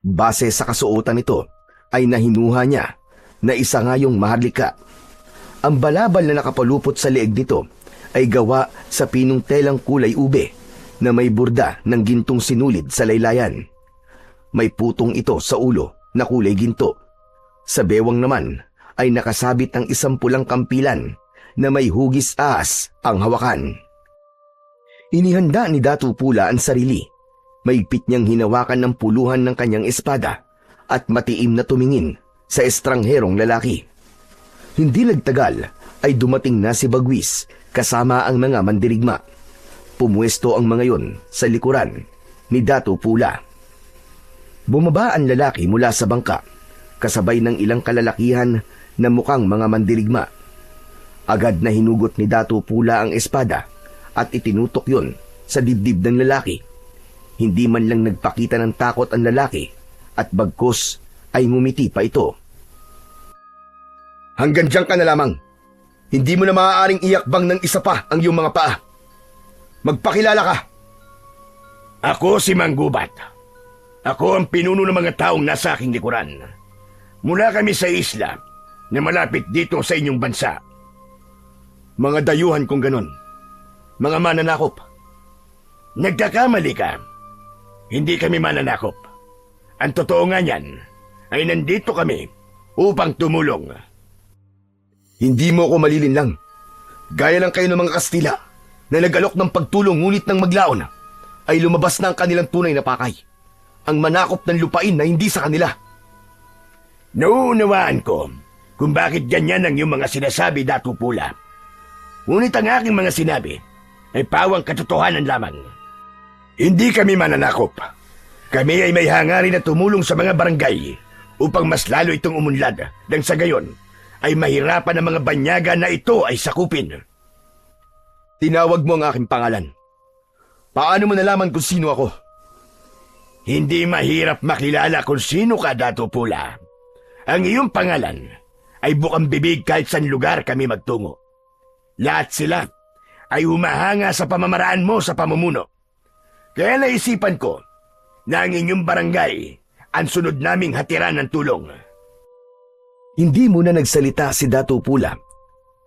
Speaker 1: Base sa kasuotan nito, ay nahinuha niya na isa ngayong maharlika. Ang balabal na nakapalupot sa leeg nito ay gawa sa pinong telang kulay ube na may burda ng gintong sinulid sa laylayan. May putong ito sa ulo na kulay ginto. Sa bewang naman ay nakasabit ang isang pulang kampilan na may hugis ahas ang hawakan. Inihanda ni Datu Pula ang sarili. Maigpit niyang hinawakan ng puluhan ng kanyang espada at matiim na tumingin sa estrangherong lalaki. Hindi nagtagal ay dumating na si Bagwis kasama ang mga mandirigma. Pumuesto ang mga yon sa likuran ni Datu Pula. Bumaba ang lalaki mula sa bangka, kasabay ng ilang kalalakihan na mukhang mga mandirigma. Agad na hinugot ni Datu Pula ang espada at itinutok yon sa dibdib ng lalaki. Hindi man lang nagpakita ng takot ang lalaki at bagkus ay ngumiti pa ito. Hanggang diyan ka na lamang. Hindi mo na maaaring iakbang ng isa pa ang iyong mga paa. Magpakilala ka.
Speaker 3: Ako si Manggubat. Ako ang pinuno ng mga taong nasa aking likuran. Mula kami sa isla na malapit dito sa inyong bansa.
Speaker 1: Mga dayuhan kung ganon. Mga mananakop.
Speaker 3: Nagkakamali ka. Hindi kami mananakop. Ang totoo nga niyan ay nandito kami upang tumulong.
Speaker 1: Hindi mo ako malilinlang. Gaya lang kayo ng mga Kastila na nag-alok ng pagtulong ngunit nang maglaon ay lumabas na ang kanilang tunay na pakay. Ang manakop ng lupain na hindi sa kanila.
Speaker 3: Nauunawaan ko kung bakit ganyan ang iyong mga sinasabi, Datu Pula. Ngunit ang aking mga sinabi ay pawang katotohanan lamang. Hindi kami mananakop. Kami ay may hangarin na tumulong sa mga barangay upang mas lalo itong umunlad nang sa gayon ay mahirapan ang mga banyaga na ito ay sakupin.
Speaker 1: Tinawag mo ang aking pangalan. Paano mo nalaman kung sino ako?
Speaker 3: Hindi mahirap makilala kung sino ka, Datu Pula. Ang iyong pangalan ay bukang bibig kahit saan lugar kami magtungo. Lahat sila ay humahanga sa pamamaraan mo sa pamumuno. Kaya naisipan ko na ang inyong barangay ang sunod naming hatiran ng tulong.
Speaker 1: Hindi muna nagsalita si Datu Pula.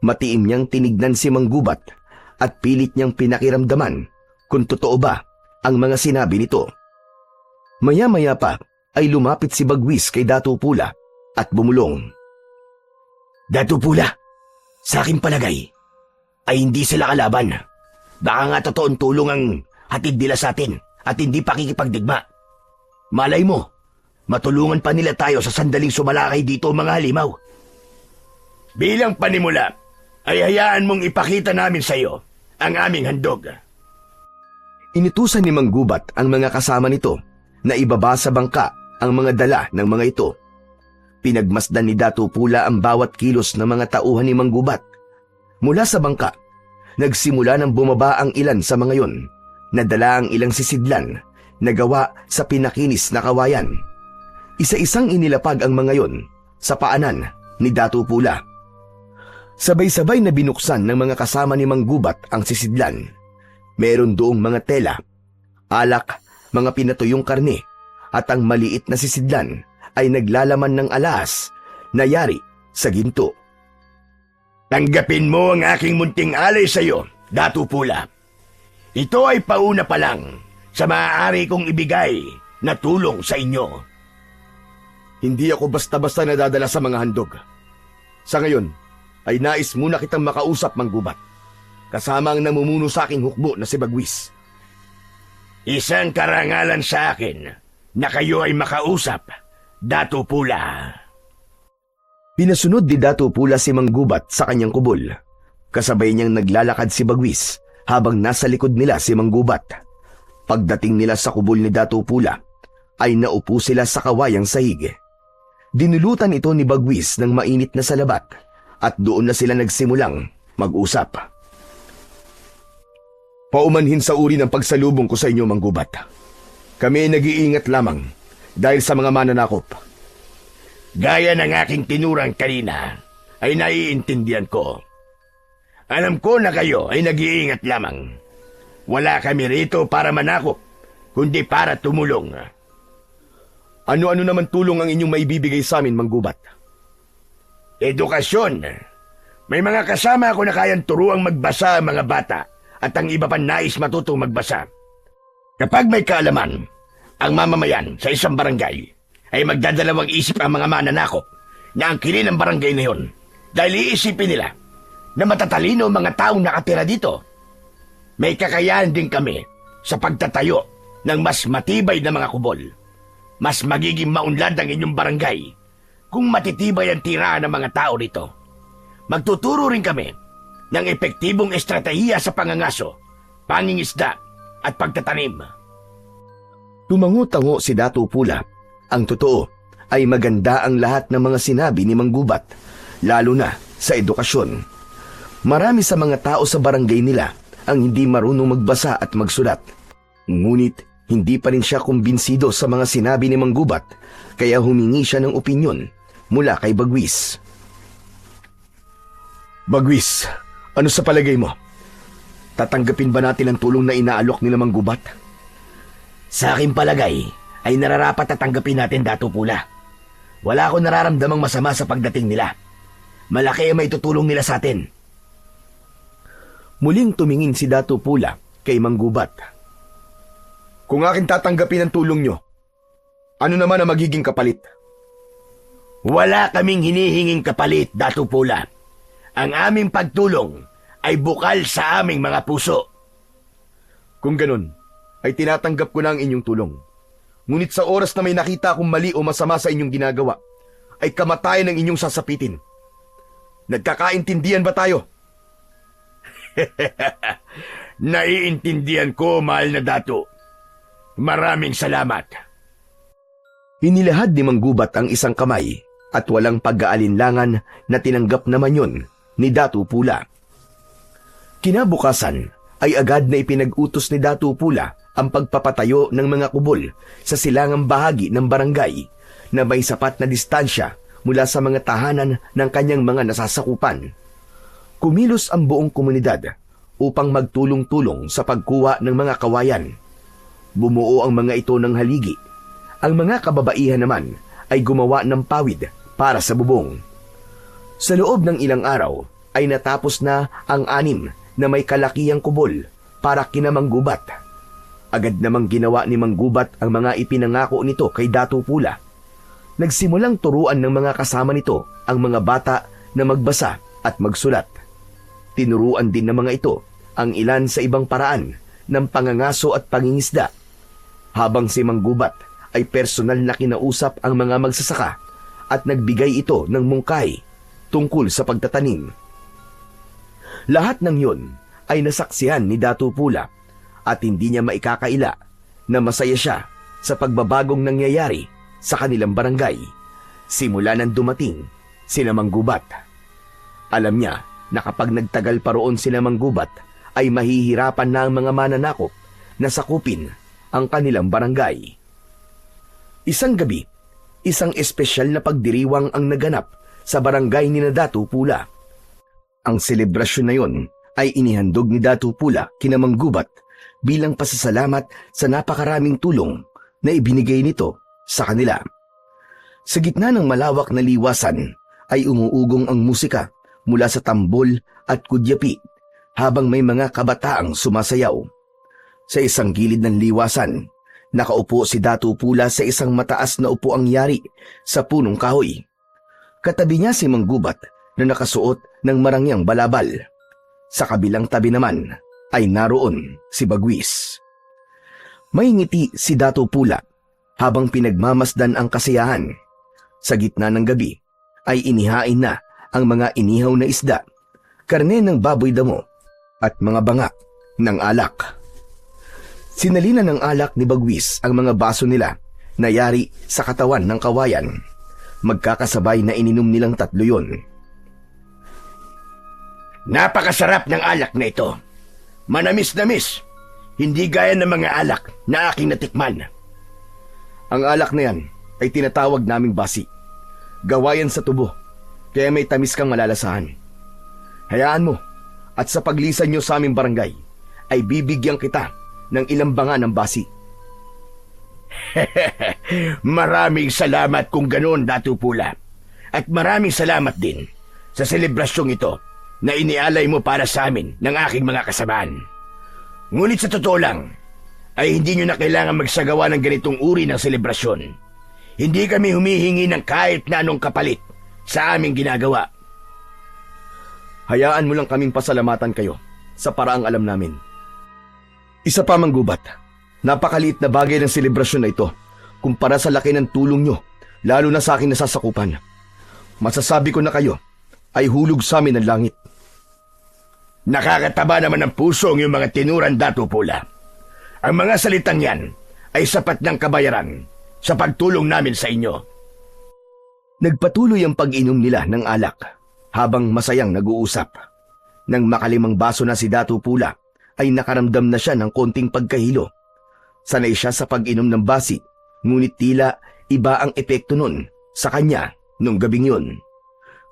Speaker 1: Matiim niyang tinignan si Manggubat at pilit niyang pinakiramdaman kung totoo ba ang mga sinabi nito. Maya-maya pa ay lumapit si Bagwis kay Datu Pula at bumulong.
Speaker 3: Datu Pula, sa aking palagay ay hindi sila kalaban. Baka nga totoong tulong ang hatid nila sa atin at hindi pakikipagdigma. Malay mo, matulungan pa nila tayo sa sandaling sumalakay dito, mga halimaw. Bilang panimula, ay hayaan mong ipakita namin sa iyo ang aming handog.
Speaker 1: Inutusan ni Manggubat ang mga kasama nito na ibaba sa bangka ang mga dala ng mga ito. Pinagmasdan ni Datu Pula ang bawat kilos ng mga tauhan ni Manggubat. Mula sa bangka, nagsimula ng bumaba ang ilan sa mga yon, nadala ang ilang sisidlan na gawa sa pinakinis na kawayan. Isa-isang inilapag ang mga yon sa paanan ni Datu Pula. Sabay-sabay na binuksan ng mga kasama ni Manggubat ang sisidlan. Meron doong mga tela, alak, mga pinatuyong karne, at ang maliit na sisidlan ay naglalaman ng alas na yari sa ginto.
Speaker 3: Tanggapin mo ang aking munting alay sa iyo, Datu Pula. Ito ay pauna pa lang sa maaari kong ibigay na tulong sa inyo.
Speaker 1: Hindi ako basta-basta nadadala sa mga handog. Sa ngayon, ay nais muna kitang makausap, Manggubat. Kasama ang namumuno sa aking hukbo na si Bagwis.
Speaker 3: Isang karangalan sa akin na kayo ay makausap, Datu Pula.
Speaker 1: Pinasunod ni Datu Pula si Manggubat sa kanyang kubol. Kasabay niyang naglalakad si Bagwis habang nasa likod nila si Manggubat. Pagdating nila sa kubol ni Datu Pula, ay naupo sila sa kawayang sahig. Dinulutan ito ni Bagwis ng mainit na salabat at doon na sila nagsimulang mag-usap. Paumanhin sa uri ng pagsalubong ko sa inyo, Manggubat. Kami ay nag-iingat lamang dahil sa mga mananakop.
Speaker 3: Gaya ng aking tinurang kanina, ay naiintindihan ko. Alam ko na kayo ay nag-iingat lamang. Wala kami rito para manakop, kundi para tumulong.
Speaker 1: Ano-ano naman tulong ang inyong maibibigay sa amin, Manggubat?
Speaker 3: Edukasyon. May mga kasama ako na kayang turuang magbasa ang mga bata at ang iba pa nais matutong magbasa. Kapag may kaalaman, ang mamamayan sa isang barangay ay magdadalawang isip ang mga mananakop na angkinin ang barangay na yun dahil iisipin nila na matatalino ang mga taong nakatira dito. May kakayahan din kami sa pagtatayo ng mas matibay na mga kubol. Mas magiging maunlad ang inyong barangay kung matitibay ang tirahan ng mga tao rito. Magtuturo rin kami ng epektibong estratehiya sa pangangaso, pangingisda at pagtatanim.
Speaker 1: Tumango-tango si Datu Pula. Ang totoo ay maganda ang lahat ng mga sinabi ni Manggubat, lalo na sa edukasyon. Marami sa mga tao sa barangay nila ang hindi marunong magbasa at magsulat. Ngunit hindi pa rin siya kumbinsido sa mga sinabi ni Manggubat, kaya humingi siya ng opinyon mula kay Bagwis. Bagwis, ano sa palagay mo? Tatanggapin ba natin ang tulong na inaalok ni Manggubat?
Speaker 3: Sa aking palagay, ay nararapat at tanggapin natin, Datu Pula. Wala akong nararamdamang masama sa pagdating nila. Malaki ang may tutulong nila sa atin.
Speaker 1: Muling tumingin si Datu Pula kay Manggubat. Kung akin tatanggapin ang tulong nyo, ano naman ang magiging kapalit?
Speaker 3: Wala kaming hinihinging kapalit, Datu Pula. Ang aming pagtulong ay bukal sa aming mga puso.
Speaker 1: Kung ganun, ay tinatanggap ko na ang inyong tulong. Ngunit sa oras na may nakita akong mali o masama sa inyong ginagawa, ay kamatayan ang inyong sasapitin. Nagkakaintindihan ba tayo?
Speaker 3: Naiintindihan ko, mahal na dato. Maraming salamat.
Speaker 1: Inilahad ni Mang Gubat ang isang kamay at walang pag-aalinlangan na tinanggap naman yun ni Datu Pula. Kinabukasan ay agad na ipinag-utos ni Datu Pula ang pagpapatayo ng mga kubol sa silangang bahagi ng barangay na may sapat na distansya mula sa mga tahanan ng kanyang mga nasasakupan. Kumilos ang buong komunidad upang magtulong-tulong sa pagkuha ng mga kawayan. Bumuo ang mga ito ng haligi. Ang mga kababaihan naman ay gumawa ng pawid para sa bubong. Sa loob ng ilang araw ay natapos na ang 6 na may kalakihang kubol para kina Mang Gubat. Agad namang ginawa ni Mang Gubat ang mga ipinangako nito kay Datu Pula. Nagsimulang turuan ng mga kasama nito ang mga bata na magbasa at magsulat. Tinuruan din ng mga ito ang ilan sa ibang paraan ng pangangaso at pangingisda, habang si Mang Gubat ay personal na kinausap ang mga magsasaka at nagbigay ito ng mungkay tungkol sa pagtatanim. Lahat ng yun ay nasaksihan ni Datu Pula at hindi niya maikakaila na masaya siya sa pagbabagong nangyayari sa kanilang barangay simula nang dumating sina Mang Gubat. Alam niya na kapag nagtagal pa roon sila Mang Gubat ay mahihirapan na ang mga mananakop na sakupin ang kanilang barangay. Isang gabi, isang espesyal na pagdiriwang ang naganap sa barangay ni Datu Pula. Ang selebrasyon na yon ay inihandog ni Datu Pula kina Mang Gubat bilang pasasalamat sa napakaraming tulong na ibinigay nito sa kanila. Sa gitna ng malawak na liwasan ay umuugong ang musika mula sa tambol at kudyapi habang may mga kabataang sumasayaw. Sa isang gilid ng liwasan, nakaupo si Datu Pula sa isang mataas na upuang yari sa punong kahoy. Katabi niya si Mang Gubat na nakasuot ng marangyang balabal. Sa kabilang tabi naman ay naroon si Bagwis. May ngiti si Datu Pula habang pinagmamasdan ang kasiyahan. Sa gitna ng gabi ay inihain na ang mga inihaw na isda, karne ng baboy damo at mga banga ng alak. Sinalina ng alak ni Bagwis ang mga baso nila na yari sa katawan ng kawayan. Magkakasabay na ininom nilang 3 yon.
Speaker 3: Napakasarap ng alak na ito. Manamis-namis. Hindi gaya ng mga alak na aking natikman.
Speaker 1: Ang alak na yan ay tinatawag naming basi. Gawayan sa tubo, kaya may tamis kang malalasahan. Hayaan mo, at sa paglisan nyo sa aming barangay, ay bibigyan kita ng ilang banga ng basi.
Speaker 3: Maraming salamat kung ganoon, Datu Pula. At maraming salamat din sa selebrasyong ito na inialay mo para sa amin ng aking mga kasamaan. Ngunit sa totoo lang, ay hindi nyo na kailangan magsagawa ng ganitong uri ng selebrasyon. Hindi kami humihingi ng kahit na anong kapalit sa aming ginagawa.
Speaker 1: Hayaan mo lang kaming pasalamatan kayo sa paraang alam namin. Isa pa, Mang Gubat, napakaliit na bagay ng selebrasyon na ito kumpara sa laki ng tulong nyo, lalo na sa aking nasasakupan. Masasabi ko na kayo ay hulog sa amin ng langit.
Speaker 3: Nakakataba naman ng puso ang iyong mga tinuran, Datu Pula. Ang mga salitang yan ay sapat ng kabayaran sa pagtulong namin sa inyo.
Speaker 1: Nagpatuloy ang pag-inom nila ng alak habang masayang nag-uusap. Nang makalimang baso na si Datu Pula, ay nakaramdam na siya ng konting pagkahilo. Sanay siya sa pag-inom ng basi, ngunit tila iba ang epekto nun sa kanya nung gabing yun.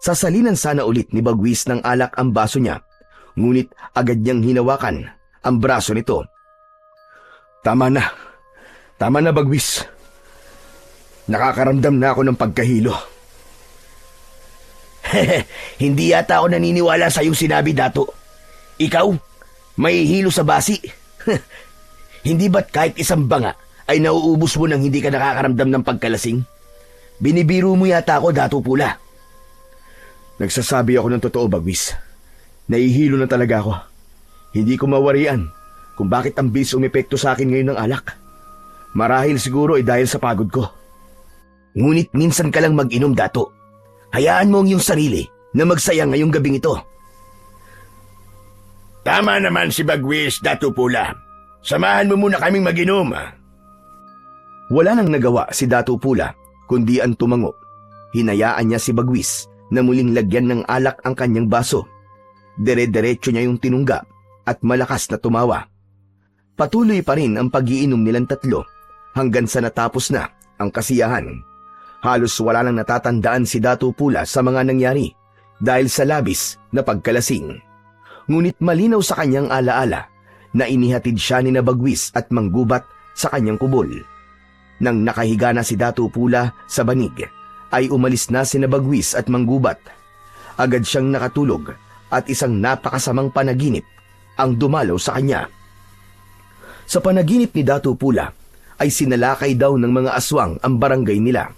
Speaker 1: Sasalinan sana ulit ni Bagwis ng alak ang baso niya, ngunit agad niyang hinawakan ang braso nito. Tama na Bagwis. Nakakaramdam na ako ng pagkahilo.
Speaker 3: Hindi yata ako naniniwala sa iyong sinabi, Dato. Ikaw, may hilo sa basi. Hindi ba't kahit isang banga ay nauubos mo nang hindi ka nakakaramdam ng pagkalasing? Binibiro mo yata ako, Datu Pula.
Speaker 1: Nagsasabi ako ng totoo, Bagwis. Nahihilo na talaga ako. Hindi ko mawarian kung bakit ang bis umepekto sa akin ngayon ng alak. Marahil siguro ay dahil sa pagod ko.
Speaker 2: Ngunit minsan ka lang mag-inom, Dato. Hayaan mo ang iyong sarili na magsaya ngayong gabing ito.
Speaker 3: Tama naman si Bagwis, Dato Pula. Samahan mo muna kaming mag-inom.
Speaker 1: Wala nang nagawa si Dato Pula kundi ang tumango. Hinayaan niya si Bagwis na muling lagyan ng alak ang kanyang baso. Dire-diretso niya yung tinungga at malakas na tumawa. Patuloy pa rin ang pag-iinom nilang tatlo hanggang sa natapos na ang kasiyahan. Halos wala nang natatandaan si Dato Pula sa mga nangyari dahil sa labis na pagkalasing. Ngunit malinaw sa kanyang alaala na inihatid siya ni Bagwis at Manggubat sa kanyang kubol. Nang nakahiga na si Dato Pula sa banig, ay umalis na si Bagwis at Manggubat. Agad siyang nakatulog at isang napakasamang panaginip ang dumalaw sa kanya. Sa panaginip ni Dato Pula ay sinalakay daw ng mga aswang ang barangay nila.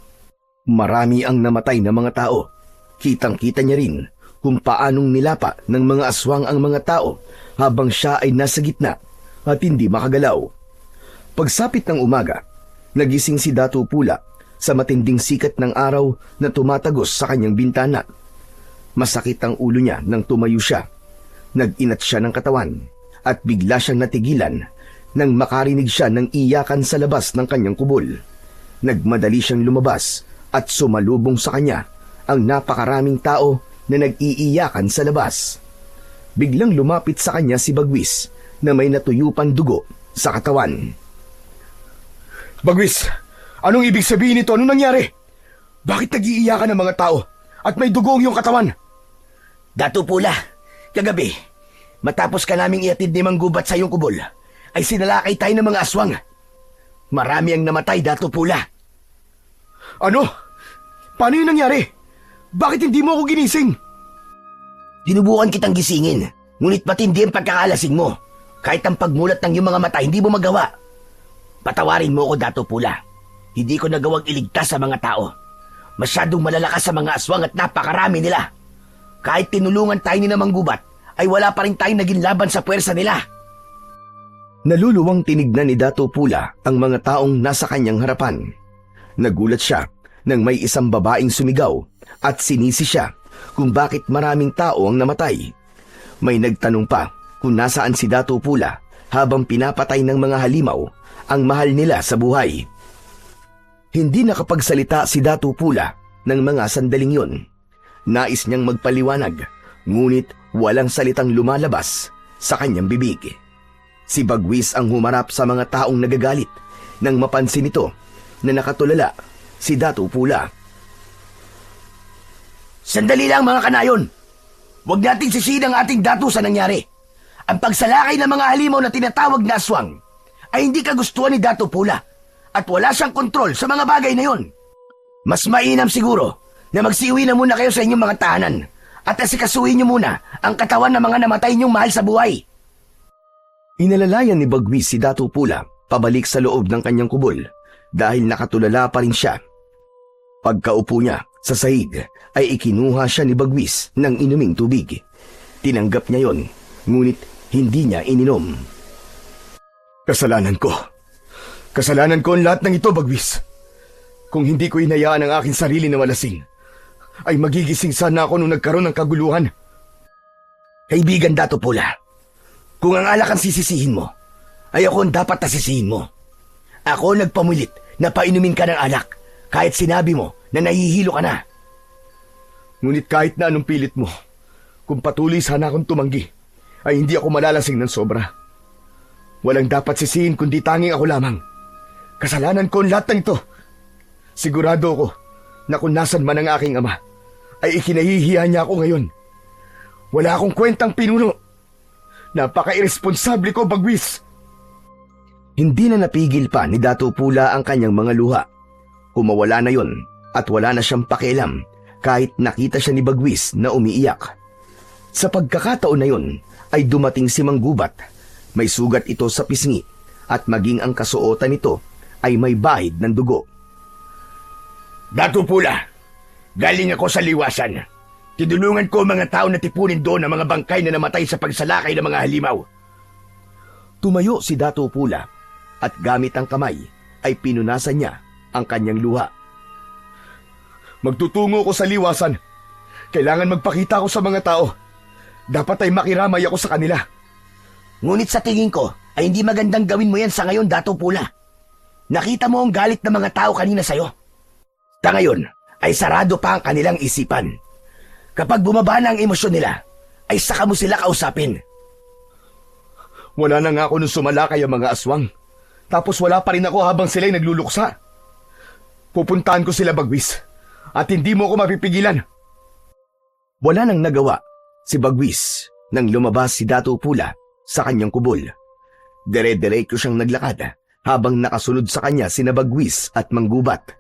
Speaker 1: Marami ang namatay na mga tao. Kitang-kita niya rin kung paanong nilapa ng mga aswang ang mga tao habang siya ay nasa gitna at hindi makagalaw. Pagsapit ng umaga, nagising si Dato Pula sa matinding sikat ng araw na tumatagos sa kanyang bintana. Masakit ang ulo niya nang tumayo siya. Nag-inat siya ng katawan at bigla siyang natigilan nang makarinig siya ng iyakan sa labas ng kanyang kubol. Nagmadali siyang lumabas at sumalubong sa kanya ang napakaraming tao na nag-iiyakan sa labas. Biglang lumapit sa kanya si Bagwis na may natuyupang dugo sa katawan.
Speaker 3: Bagwis, anong ibig sabihin nito? Anong nangyari? Bakit nag-iiyakan ng mga tao at may dugo ang iyong katawan?
Speaker 2: Dato Pula, kagabi, matapos ka naming iatid ni Manggubat sa iyong kubol, ay sinalakay tayo ng mga aswang. Marami ang namatay, Dato Pula.
Speaker 3: Ano? Paano yun nangyari? Bakit hindi mo ako ginising?
Speaker 2: Dinubukan kitang gisingin, ngunit matindi ang pagkakalasing mo. Kahit ang pagmulat ng iyong mga mata, hindi mo magawa. Patawarin mo ako, Dato Pula. Hindi ko nagawang iligtas sa mga tao. Masyadong malalakas sa mga aswang at napakarami nila. Kahit tinulungan tayo ni Manggubat, ay wala pa rin tayong naging laban sa puwersa nila.
Speaker 1: Naluluwang tinignan ni Dato Pula ang mga taong nasa kanyang harapan. Nagulat siya nang may isang babaeng sumigaw at sinisi siya kung bakit maraming tao ang namatay. May nagtanong pa kung nasaan si Dato Pula habang pinapatay ng mga halimaw ang mahal nila sa buhay. Hindi nakapagsalita si Dato Pula ng mga sandaling yun. Nais niyang magpaliwanag, ngunit walang salitang lumalabas sa kanyang bibig. Si Bagwis ang humarap sa mga taong nagagalit nang mapansin nito na nakatulala si Dato Pula.
Speaker 2: Sandali lang, mga kanayon. Huwag nating sisihin ang ating dato sa nangyari. Ang pagsalakay ng mga halimaw na tinatawag na aswang ay hindi kagustuhan ni Dato Pula at wala siyang kontrol sa mga bagay na yon. Mas mainam siguro na magsiuwi na muna kayo sa inyong mga tahanan at asikasuhin niyo muna ang katawan ng mga namatay niyong mahal sa buhay.
Speaker 1: Inalalayan ni Bagwis si Dato Pula pabalik sa loob ng kanyang kubol dahil nakatulala pa rin siya. Pagkaupo niya sa sahig ay ikinuha siya ni Bagwis ng inuming tubig. Tinanggap niya yon, ngunit hindi niya ininom.
Speaker 3: Kasalanan ko. Kasalanan ko ang lahat ng ito, Bagwis. Kung hindi ko inayaan ang aking sarili na malasing, ay magigising sana ako nung nagkaroon ng kaguluhan.
Speaker 2: Kaibigan Dato Pula, kung ang alak ang sisisihin mo, ay ako ang dapat na sisihin mo. Ako nagpamulit na painumin ka ng alak kahit sinabi mo na nahihilo ka na.
Speaker 3: Ngunit kahit na anong pilit mo, kung patuloy sana akong tumanggi, ay hindi ako malalasing ng sobra. Walang dapat sisihin kundi tanging ako lamang. Kasalanan ko ang lahat ng ito. Sigurado ako na kung nasan man ang aking ama, ay ikinahihiya niya ako ngayon. Wala akong kwentang pinuno. Napaka-irresponsable ko, Bagwis.
Speaker 1: Hindi na napigil pa ni Dato Pula ang kanyang mga luha. Kumawala na yon at wala na siyang pakialam kahit nakita siya ni Bagwis na umiiyak. Sa pagkakataon na yon ay dumating si Manggubat. May sugat ito sa pisngi at maging ang kasuotan nito ay may bahid ng dugo.
Speaker 3: Dato Pula, galing ako sa liwasan. Tinulungan ko ang mga tao na tipunin doon ang mga bangkay na namatay sa pagsalakay ng mga halimaw.
Speaker 1: Tumayo si Dato Pula at gamit ang kamay ay pinunasan niya ang kanyang luha.
Speaker 3: Magtutungo ko sa liwasan. Kailangan magpakita ko sa mga tao. Dapat ay makiramay ako sa kanila.
Speaker 2: Ngunit sa tingin ko ay hindi magandang gawin mo yan sa ngayon, Dato Pula. Nakita mo ang galit ng mga tao kanina sa'yo. Sa ngayon ay sarado pa ang kanilang isipan. Kapag bumaba na ang emosyon nila, ay saka mo sila kausapin.
Speaker 3: Wala na nga ako nung sumalakay ang mga aswang. Tapos wala pa rin ako habang sila'y nagluluksa. Pupuntahan ko sila, Bagwis. At hindi mo ako mapipigilan.
Speaker 1: Wala nang nagawa si Bagwis nang lumabas si Dato Pula sa kanyang kubol. Dire-diretso siyang naglakad habang nakasunod sa kanya sina Bagwis at Manggubat.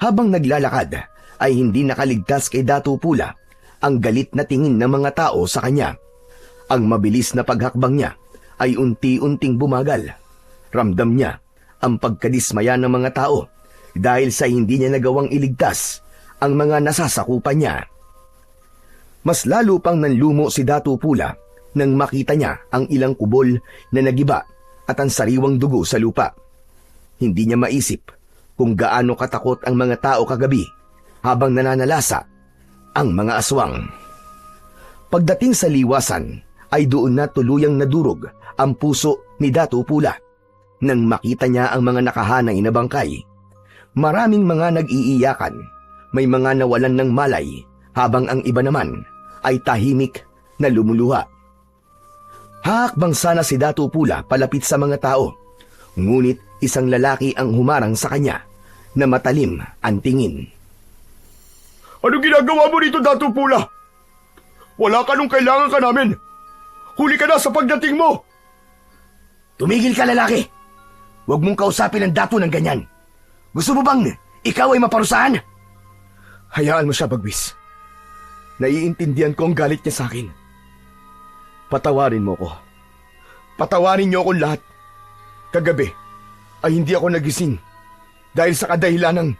Speaker 1: Habang naglalakad ay hindi nakaligtas kay Dato Pula ang galit na tingin ng mga tao sa kanya. Ang mabilis na paghakbang niya ay unti-unting bumagal. Ramdam niya ang pagkadismaya ng mga tao dahil sa hindi niya nagawang iligtas ang mga nasasakupan niya. Mas lalo pang nanlumo si Dato Pula nang makita niya ang ilang kubol na nagiba at ang sariwang dugo sa lupa. Hindi niya maisip kung gaano katakot ang mga tao kagabi habang nananalasa ang mga aswang. Pagdating sa liwasan ay doon na tuluyang nadurog ang puso ni Dato Pula nang makita niya ang mga nakahanay na bangkay. Maraming mga nag-iiyakan, may mga nawalan ng malay, habang ang iba naman ay tahimik na lumuluha. Hakbang sana si Dato Pula palapit sa mga tao, ngunit isang lalaki ang humarang sa kanya na matalim ang tingin.
Speaker 3: Ano ginagawa mo dito, Dato Pula? Wala ka nung kailangan ka namin. Huli ka na sa pagdating mo.
Speaker 2: Tumigil ka, lalaki. Huwag mong kausapin ang dato ng ganyan. Gusto mo bang ikaw ay maparusahan?
Speaker 3: Hayaan mo siya, Bagwis. Naiintindihan ko ang galit niya sa akin. Patawarin mo ko. Patawarin niyo akong lahat. Kagabi ay hindi ako nagising dahil sa kadahilan ng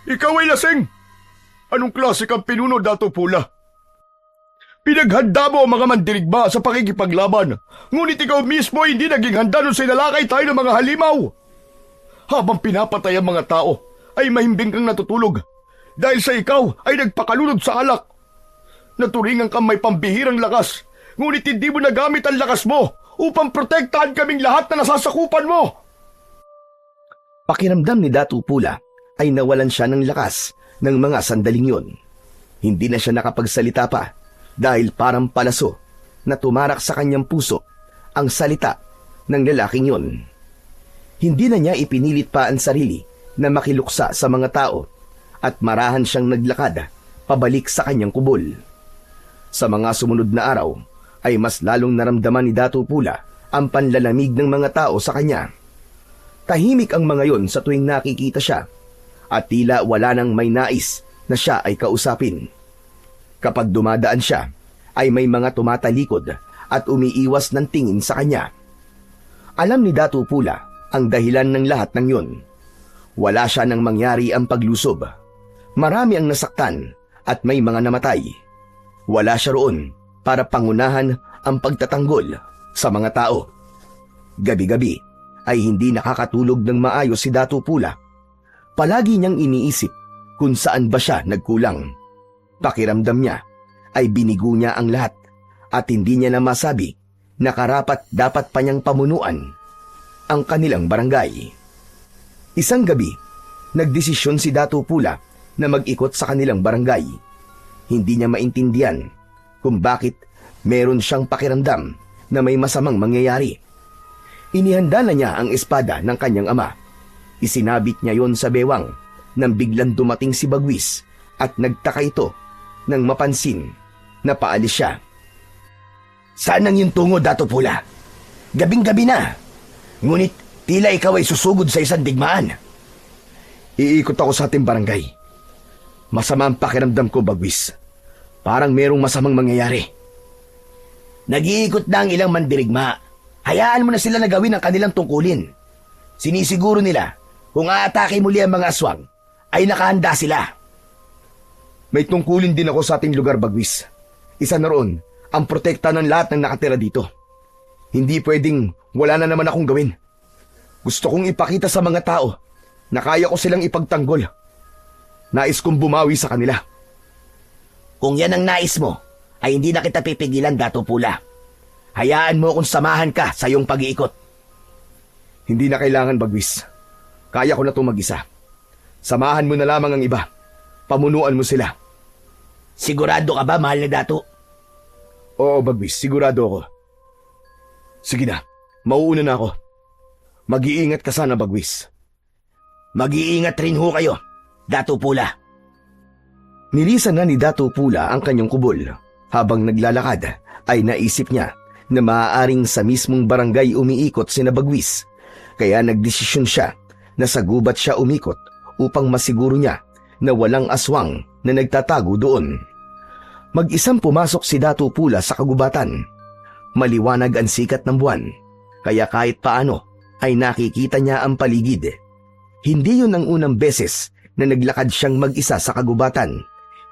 Speaker 3: ikaw ay lasing. Anong klase kang pinuno, Dato Pula? Pinaghanda mo ang mga mandirigma sa pakikipaglaban, ngunit ikaw mismo hindi naging handa nung sinalakay tayo ng mga halimaw. Habang pinapatay ang mga tao, ay mahimbing kang natutulog dahil sa ikaw ay nagpakalunod sa alak. Naturingan kang may pambihirang lakas, ngunit hindi mo nagamit ang lakas mo upang protektahan kaming lahat na nasasakupan mo.
Speaker 1: Pakiramdam ni Dato Pula ay nawalan siya ng lakas ng mga sandaling yun. Hindi na siya nakapagsalita pa dahil parang palaso na tumarak sa kanyang puso ang salita ng lalaking yun. Hindi na niya ipinilit pa ang sarili na makiluksa sa mga tao at marahan siyang naglakad pabalik sa kanyang kubol. Sa mga sumunod na araw ay mas lalong naramdaman ni Dato Pula ang panlalamig ng mga tao sa kanya. Tahimik ang mga yon sa tuwing nakikita siya at tila wala nang may nais na siya ay kausapin. Kapag dumadaan siya, ay may mga tumatalikod at umiiwas ng tingin sa kanya. Alam ni Dato Pula ang dahilan ng lahat ng yun. Wala siya nang mangyari ang paglusob. Marami ang nasaktan at may mga namatay. Wala siya roon para pangunahan ang pagtatanggol sa mga tao. Gabi-gabi ay hindi nakakatulog ng maayos si Dato Pula. Palagi niyang iniisip kung saan ba siya nagkulang. Pakiramdam niya ay binigo niya ang lahat at hindi niya na masabi na karapat dapat pa niyang pamunuan ang kanilang barangay. Isang gabi, nagdesisyon si Dato Pula na mag-ikot sa kanilang barangay. Hindi niya maintindihan kung bakit meron siyang pakiramdam na may masamang mangyayari. Inihanda na niya ang espada ng kanyang ama. Isinabit niya yon sa bewang nang biglang dumating si Bagwis at nagtaka ito nang mapansin na paalis siya.
Speaker 2: Saan ang iyong tungo, Dato Pula? Gabing-gabi na. Ngunit tila ikaw ay susugod sa isang digmaan.
Speaker 3: Iikot ako sa ating barangay. Masama ang pakiramdam ko, Bagwis. Parang merong masamang mangyayari.
Speaker 2: Nag-iikot na ang ilang mandirigma. Hayaan mo na sila na gawin ang kanilang tungkulin. Sinisiguro nila kung aatake muli ang mga aswang, ay nakahanda sila.
Speaker 1: May tungkulin din ako sa ating lugar, Bagwis. Isa na roon ang protekta ng lahat ng nakatira dito. Hindi pwedeng wala na naman akong gawin. Gusto kong ipakita sa mga tao na kaya ko silang ipagtanggol. Nais kong bumawi sa kanila.
Speaker 2: Kung yan ang nais mo, ay hindi na kita pipigilan, Dato Pula. Hayaan mo kung samahan ka sa iyong pag-iikot.
Speaker 1: Hindi na kailangan, Bagwis. Kaya ko na itong mag-isa. Samahan mo na lamang ang iba. Pamunuan mo sila.
Speaker 2: Sigurado ka ba, mahal na Dato?
Speaker 1: Oo, Bagwis. Sigurado ako. Sige na. Mauuna na ako. Mag-iingat ka sana, Bagwis.
Speaker 2: Mag-iingat rin ho kayo, Dato Pula.
Speaker 1: Nilisan na ni Dato Pula ang kanyang kubol. Habang naglalakad, ay naisip niya na maaaring sa mismong barangay umiikot sina Bagwis. Kaya nagdesisyon siya na sa gubat siya umikot upang masiguro niya na walang aswang na nagtatago doon. Mag-isang pumasok si Dato Pula sa kagubatan. Maliwanag ang sikat ng buwan, kaya kahit paano ay nakikita niya ang paligid. Hindi yun ang unang beses na naglakad siyang mag-isa sa kagubatan.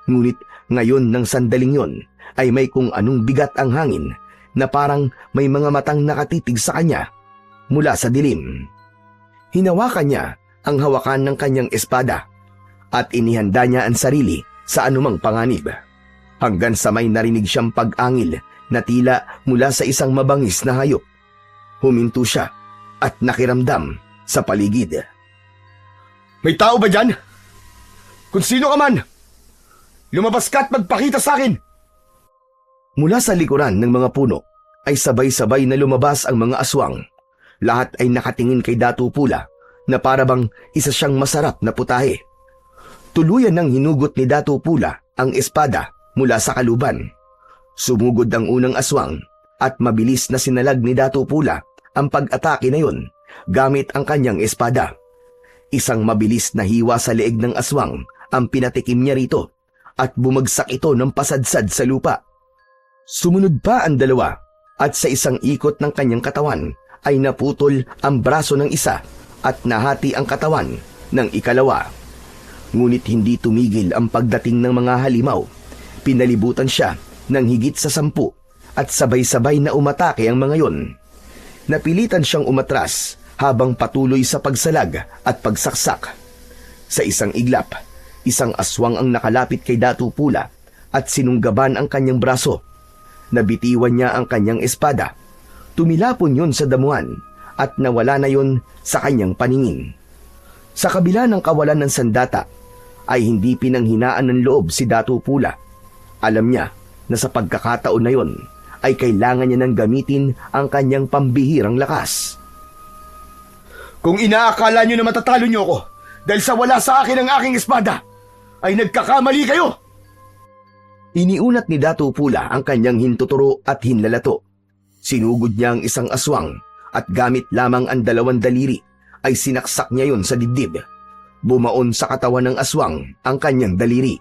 Speaker 1: Ngunit ngayon ng sandaling yun ay may kung anong bigat ang hangin na parang may mga matang nakatitig sa kanya mula sa dilim. Hinawakan niya ang hawakan ng kanyang espada at inihanda niya ang sarili sa anumang panganib. Hanggang sa may narinig siyang pag-angil na tila mula sa isang mabangis na hayop. Huminto siya at nakiramdam sa paligid. May tao ba dyan? Kung sino ka man, lumabas ka at magpakita sa akin! Mula sa likuran ng mga puno ay sabay-sabay na lumabas ang mga aswang. Lahat ay nakatingin kay Dato Pula na parabang isa siyang masarap na putahe. Tuluyan nang hinugot ni Dato Pula ang espada mula sa kaluban. Sumugod ang unang aswang at mabilis na sinalag ni Dato Pula ang pag-atake na yun gamit ang kanyang espada. Isang mabilis na hiwa sa leeg ng aswang ang pinatikim niya rito at bumagsak ito ng pasadsad sa lupa. Sumunod pa ang dalawa at sa isang ikot ng kanyang katawan ay naputol ang braso ng isa at nahati ang katawan ng ikalawa. Ngunit hindi tumigil ang pagdating ng mga halimaw. Pinalibutan siya ng higit sa 10 at sabay-sabay na umatake ang mga yon. Napilitan siyang umatras habang patuloy sa pagsalag at pagsaksak. Sa isang iglap, isang aswang ang nakalapit kay Dato Pula at sinunggaban ang kanyang braso. Nabitiwan niya ang kanyang espada. Tumilapon yon sa damuhan at nawala na yon sa kanyang paningin. Sa kabila ng kawalan ng sandata, ay hindi pinanghinaan ng loob si Dato Pula. Alam niya na sa pagkakataon na yon ay kailangan niya nang gamitin ang kanyang pambihirang lakas. Kung inaakala niyo na matatalo niyo ako dahil sa wala sa akin ang aking espada, ay nagkakamali kayo! Iniunat ni Dato Pula ang kanyang hintuturo at hinlalato. Sinugod niya ang isang aswang at gamit lamang ang 2 daliri ay sinaksak niya yon sa dibdib. Bumaon sa katawan ng aswang ang kanyang daliri.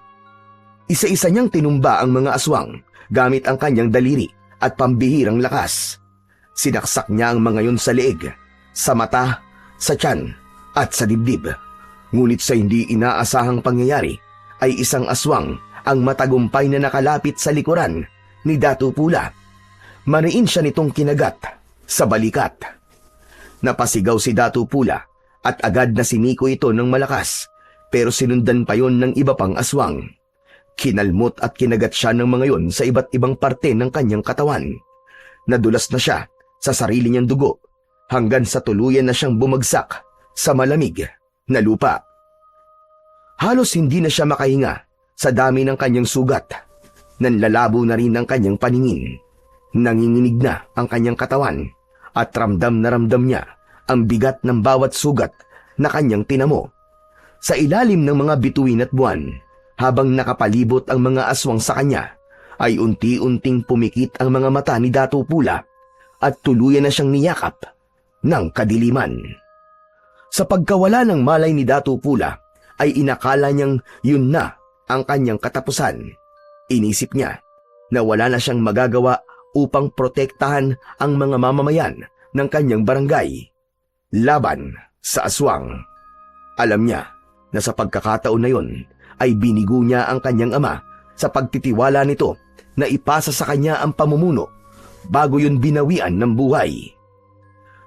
Speaker 1: Isa-isa niyang tinumba ang mga aswang gamit ang kanyang daliri at pambihirang lakas. Sinaksak niya ang mga yon sa leeg, sa mata, sa tiyan at sa dibdib. Ngunit sa hindi inaasahang pangyayari ay isang aswang ang matagumpay na nakalapit sa likuran ni Dato Pula. Mariin siya nitong kinagat sa balikat. Napasigaw si Dato Pula at agad na siniko ito ng malakas, pero sinundan pa yon ng iba pang aswang. Kinalmot at kinagat siya ng mga yon sa iba't ibang parte ng kanyang katawan. Nadulas na siya sa sarili niyang dugo hanggang sa tuluyan na siyang bumagsak sa malamig na lupa. Halos hindi na siya makahinga sa dami ng kanyang sugat. Nanlalabo na rin ang kanyang paningin. Nanginginig na ang kanyang katawan at ramdam na ramdam niya ang bigat ng bawat sugat na kanyang tinamo. Sa ilalim ng mga bituin at buwan, habang nakapalibot ang mga aswang sa kanya, ay unti-unting pumikit ang mga mata ni Dato Pula at tuluyan na siyang niyakap ng kadiliman. Sa pagkawala ng malay ni Dato Pula, ay inakala niyang yun na ang kanyang katapusan. Inisip niya na wala na siyang magagawa upang protektahan ang mga mamamayan ng kanyang barangay laban sa aswang. Alam niya na sa pagkakataon na yon ay binigo niya ang kanyang ama sa pagtitiwala nito na ipasa sa kanya ang pamumuno bago yun binawian ng buhay.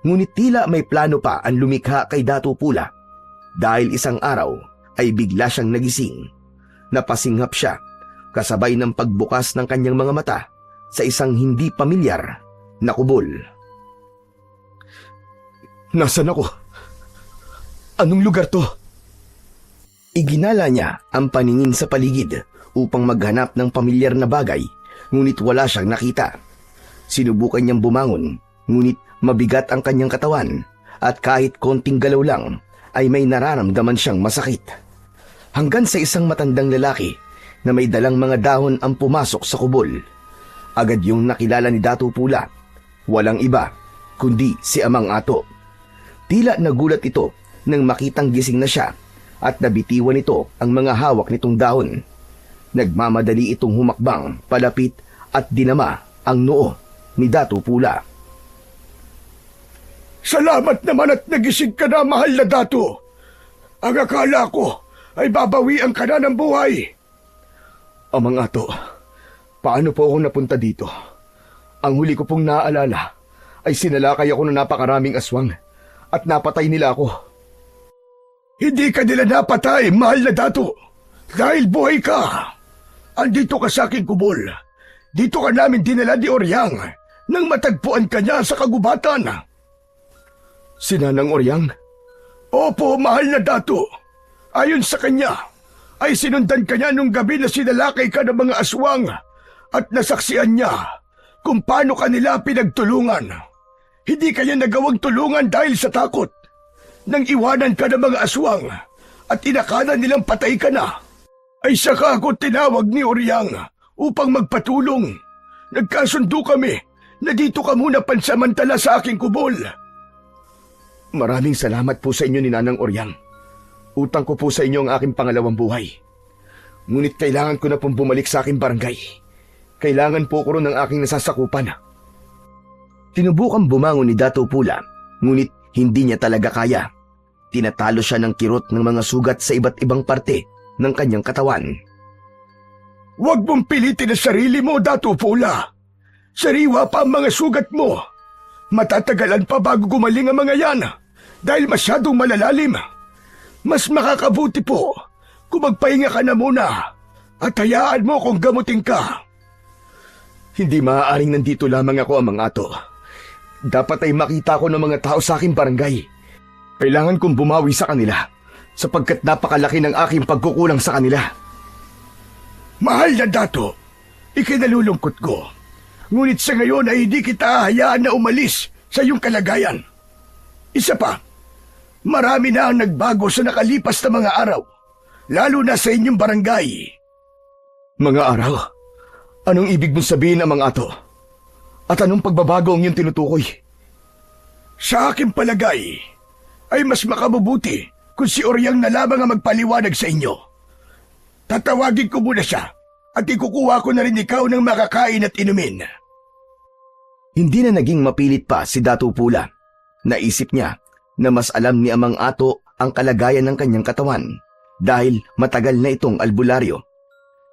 Speaker 1: Ngunit tila may plano pa ang lumikha kay Dato Pula dahil isang araw ay bigla siyang nagising. Napasinghap siya kasabay ng pagbukas ng kanyang mga mata sa isang hindi pamilyar na kubol. Nasaan ako? Anong lugar to? Iginala niya ang paningin sa paligid upang maghanap ng pamilyar na bagay, ngunit wala siyang nakita. Sinubukan niyang bumangon, ngunit mabigat ang kanyang katawan at kahit konting galaw lang ay may nararamdaman siyang masakit. Hanggang sa isang matandang lalaki na may dalang mga dahon ang pumasok sa kubol. Agad yung nakilala ni Dato Pula. Walang iba kundi si Amang Ato. Tila nagulat ito nang makitang gising na siya at nabitiwan nito ang mga hawak nitong dahon. Nagmamadali itong humakbang palapit at dinama ang noo ni Dato Pula.
Speaker 3: Salamat naman at nagising ka na, mahal na Dato. Ang akala ko ay babawian ka na ng buhay.
Speaker 1: Amang Ato, paano po ako napunta dito? Ang huli ko pong naaalala ay sinalakay ako ng napakaraming aswang at napatay nila ako.
Speaker 3: Hindi ka nila napatay, mahal na Dato. Dahil buhay ka. Andito ka sa aking kubol. Dito ka namin dinala ni Oryang nang matagpuan ka niya sa kagubatan.
Speaker 1: Si Nanang Oryang?
Speaker 3: Opo, mahal na Dato. Ayon sa kanya, ay sinundan ka niya nung gabi na sinalakay ka ng mga aswang at nasaksihan niya kung paano ka nila pinagtulungan. Hindi kanya nagawang tulungan dahil sa takot. Nang iwanan ka ng mga aswang at inakala nilang patay ka na, ay saka ako tinawag ni Oryang upang magpatulong. Nagkasundo kami na dito ka muna pansamantala sa aking kubol.
Speaker 1: Maraming salamat po sa inyo ni Nanang Oryang. Utang ko po sa inyo ang aking pangalawang buhay. Ngunit kailangan ko na pong bumalik sa aking barangay. Kailangan po ko rin ng aking nasasakupan. Tinubukang bumangon ni Dato Pula, ngunit hindi niya talaga kaya. Tinatalo siya ng kirot ng mga sugat sa iba't ibang parte ng kanyang katawan.
Speaker 3: Huwag mong pilitin ang sarili mo, Dato Pula. Sariwa pa ang mga sugat mo. Matatagalan pa bago gumaling ang mga yan dahil masyadong malalalim. Mas makakabuti po kung magpahinga ka na muna at hayaan mo kung gamutin ka.
Speaker 1: Hindi maaaring nandito lamang ako, Amang Ato. Dapat ay makita ko ng mga tao sa aking barangay. Kailangan kong bumawi sa kanila sapagkat napakalaki ng aking pagkukulang sa kanila.
Speaker 3: Mahal na Dato, ikinalulungkot ko. Ngunit sa ngayon ay hindi kita hayaan na umalis sa iyong kalagayan. Isa pa, marami na ang nagbago sa nakalipas na mga araw, lalo na sa inyong barangay.
Speaker 1: Mga araw? Anong ibig mong sabihin, Amang Ato? At anong pagbabago ang iyong tinutukoy?
Speaker 3: Sa aking palagay, ay mas makabubuti kung si Oryang na lamang ang magpaliwanag sa inyo. Tatawagin ko muna siya at ikukuha ko na rin ikaw ng makakain at inumin.
Speaker 1: Hindi na naging mapilit pa si Dato Pula. Naisip niya na mas alam ni Amang Ato ang kalagayan ng kanyang katawan dahil matagal na itong albularyo.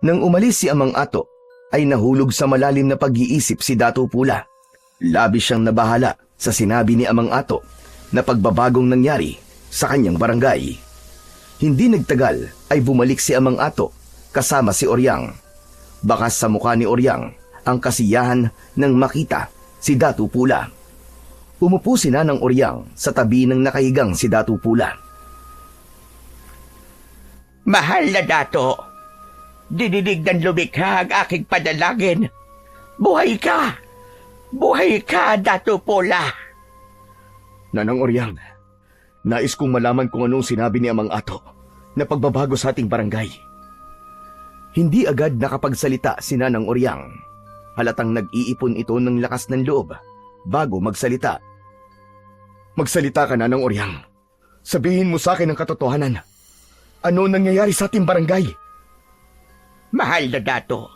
Speaker 1: Nang umalis si Amang Ato, ay nahulog sa malalim na pag-iisip si Dato Pula. Labis siyang nabahala sa sinabi ni Amang Ato na pagbabagong nangyari sa kanyang barangay. Hindi nagtagal ay bumalik si Amang Ato kasama si Oryang. Bakas sa mukha ni Oryang ang kasiyahan nang makita si Dato Pula. Umupo si Nanang Oryang sa tabi ng nakahigang si Dato Pula.
Speaker 2: Mahal na Dato, dinidig ng lumikha ang aking panalangin. Buhay ka! Buhay ka, Dato Pula!
Speaker 1: Nanang Oryang, nais kong malaman kung anong sinabi ni Amang Ato na pagbabago sa ating barangay. Hindi agad nakapagsalita si Nanang Oryang. Halatang nag-iipon ito ng lakas ng loob bago magsalita. Magsalita ka, Nanang Oryang. Sabihin mo sa akin ang katotohanan. Ano nangyayari sa ating barangay?
Speaker 2: Mahal na Dato,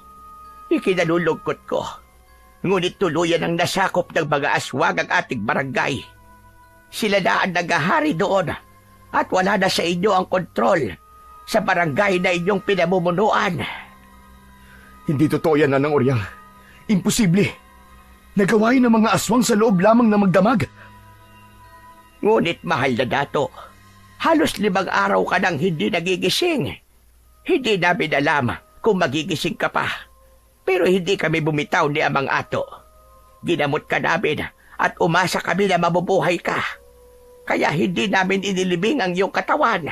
Speaker 2: ikinalulungkot ko. Ngunit tuluyan ang nasakop ng mga aswang ang ating barangay. Sila na ang nagahari doon at wala na sa inyo ang kontrol sa barangay na inyong pinamumunuan.
Speaker 1: Hindi totoo yan, Nanang Oryang. Imposible. Nagawain ng mga aswang sa loob lamang na magdamag.
Speaker 2: Ngunit mahal na dato, halos 5 araw ka nang hindi nagigising. Hindi namin alam kung magigising ka pa. Pero hindi kami bumitaw ni Amang Ato. Ginamot ka namin at umasa kami na mabubuhay ka. Kaya hindi namin inilibing ang iyong katawan.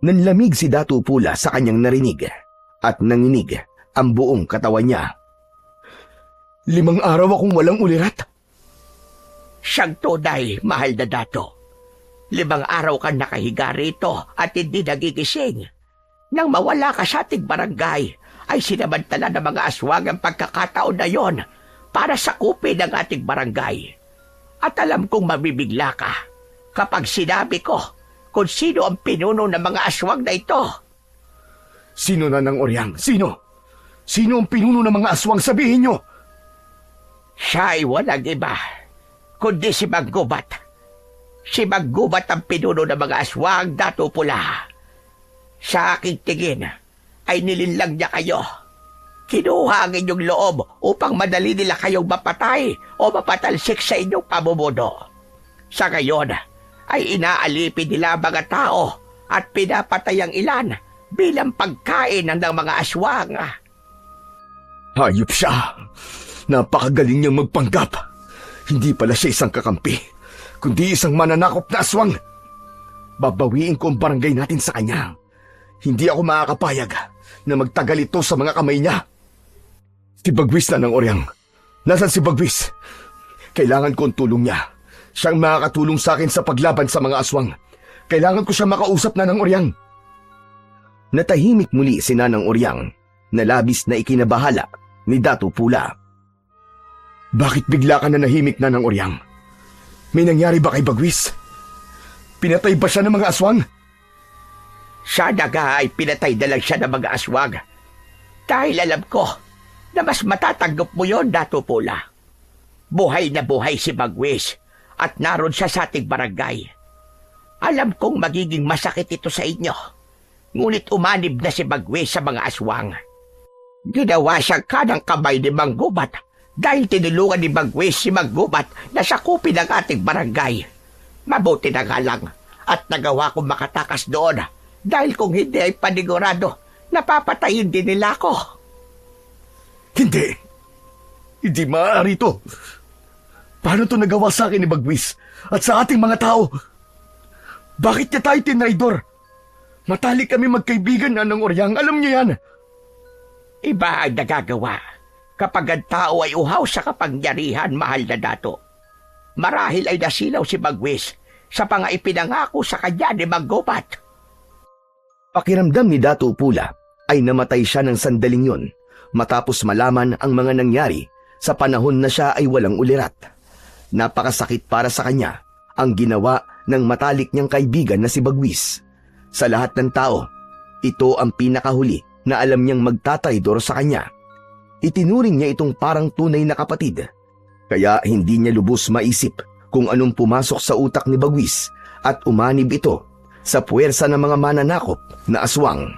Speaker 1: Nanlamig si Dato Pula sa kanyang narinig at nanginig ang buong katawan niya. 5 araw akong walang ulirat.
Speaker 2: Siyang tunay, mahal na dato. 5 araw kang nakahiga rito at hindi nagigising. Nang mawala ka sa ating barangay, ay sinamantala ng mga aswang ang pagkakataon na yon para sakupin ang ating barangay. At alam kong mabibigla ka kapag sinabi ko kung sino ang pinuno ng mga aswang na ito.
Speaker 1: Sino, Nanang Oryang? Sino? Sino ang pinuno ng mga aswang? Sabihin niyo!
Speaker 2: Siya ay walang iba, kundi si Manggubat. Si Manggubat ang pinuno ng mga aswang, Dato Pula. Sa aking tingin, ay nilinlang niya kayo. Kinuha ang inyong loob upang madali nila kayong mapatay o mapatalsik sa inyong pamumuno. Sa ngayon, ay inaalipin nila ang mga tao at pinapatay ang ilan bilang pagkain ng mga aswang.
Speaker 1: Hayop siya! Napakagaling niyang magpanggap. Hindi pala siya isang kakampi, kundi isang mananakop na aswang. Babawiin ko ang barangay natin sa kanya. Hindi ako makakapayag na magtagal ito sa mga kamay niya. Si Bagwis, Nanang Oryang. Nasaan si Bagwis? Kailangan ko ang tulong niya. Siyang makakatulong sa akin sa paglaban sa mga aswang. Kailangan ko siya makausap, Nanang Oryang. Natahimik muli si Nanang Oryang na labis na ikinabahala ni Dato Pula. Bakit bigla ka na nahimik, Nanang Oryang? May nangyari ba kay Bagwis? Pinatay ba siya ng mga aswang?
Speaker 2: Sana nga ay pinatay na lang siya ng mga aswang. Dahil alam ko na mas matatanggap mo yon, Dato Pula. Buhay na buhay si Bagwis at naroon siya sa ating barangay. Alam kong magiging masakit ito sa inyo. Ngunit umanib na si Bagwis sa mga aswang. Ginawa siyang kanang kamay ni Manggubat dahil tinulungan ni Bagwis si Manggubat na sakupin ang ating barangay. Mabuti na nga lang at nagawa kong makatakas doon dahil kung hindi ay panigurado, napapatayin din nila ako.
Speaker 1: Hindi. Hindi maaari ito. Paano ito nagawa sa akin ni Bagwis at sa ating mga tao? Bakit niya tayo tinraidor? Matalik kami magkaibigan, Nanang Oryang. Alam niyo yan.
Speaker 2: Iba ang nagagawa kapag ang tao ay uhaw sa kapangyarihan, mahal na dato. Marahil ay nasilaw si Bagwis sa ipinangako sa kanya ni Manggubat.
Speaker 1: Pakiramdam ni Dato Pula ay namatay siya ng sandaling yun matapos malaman ang mga nangyari sa panahon na siya ay walang ulirat. Napakasakit para sa kanya ang ginawa ng matalik niyang kaibigan na si Bagwis. Sa lahat ng tao, ito ang pinakahuli na alam niyang magtataydor sa kanya. Itinuring niya itong parang tunay na kapatid. Kaya hindi niya lubos maisip kung anong pumasok sa utak ni Bagwis at umanib ito sa puwersa ng mga mananakop na aswang.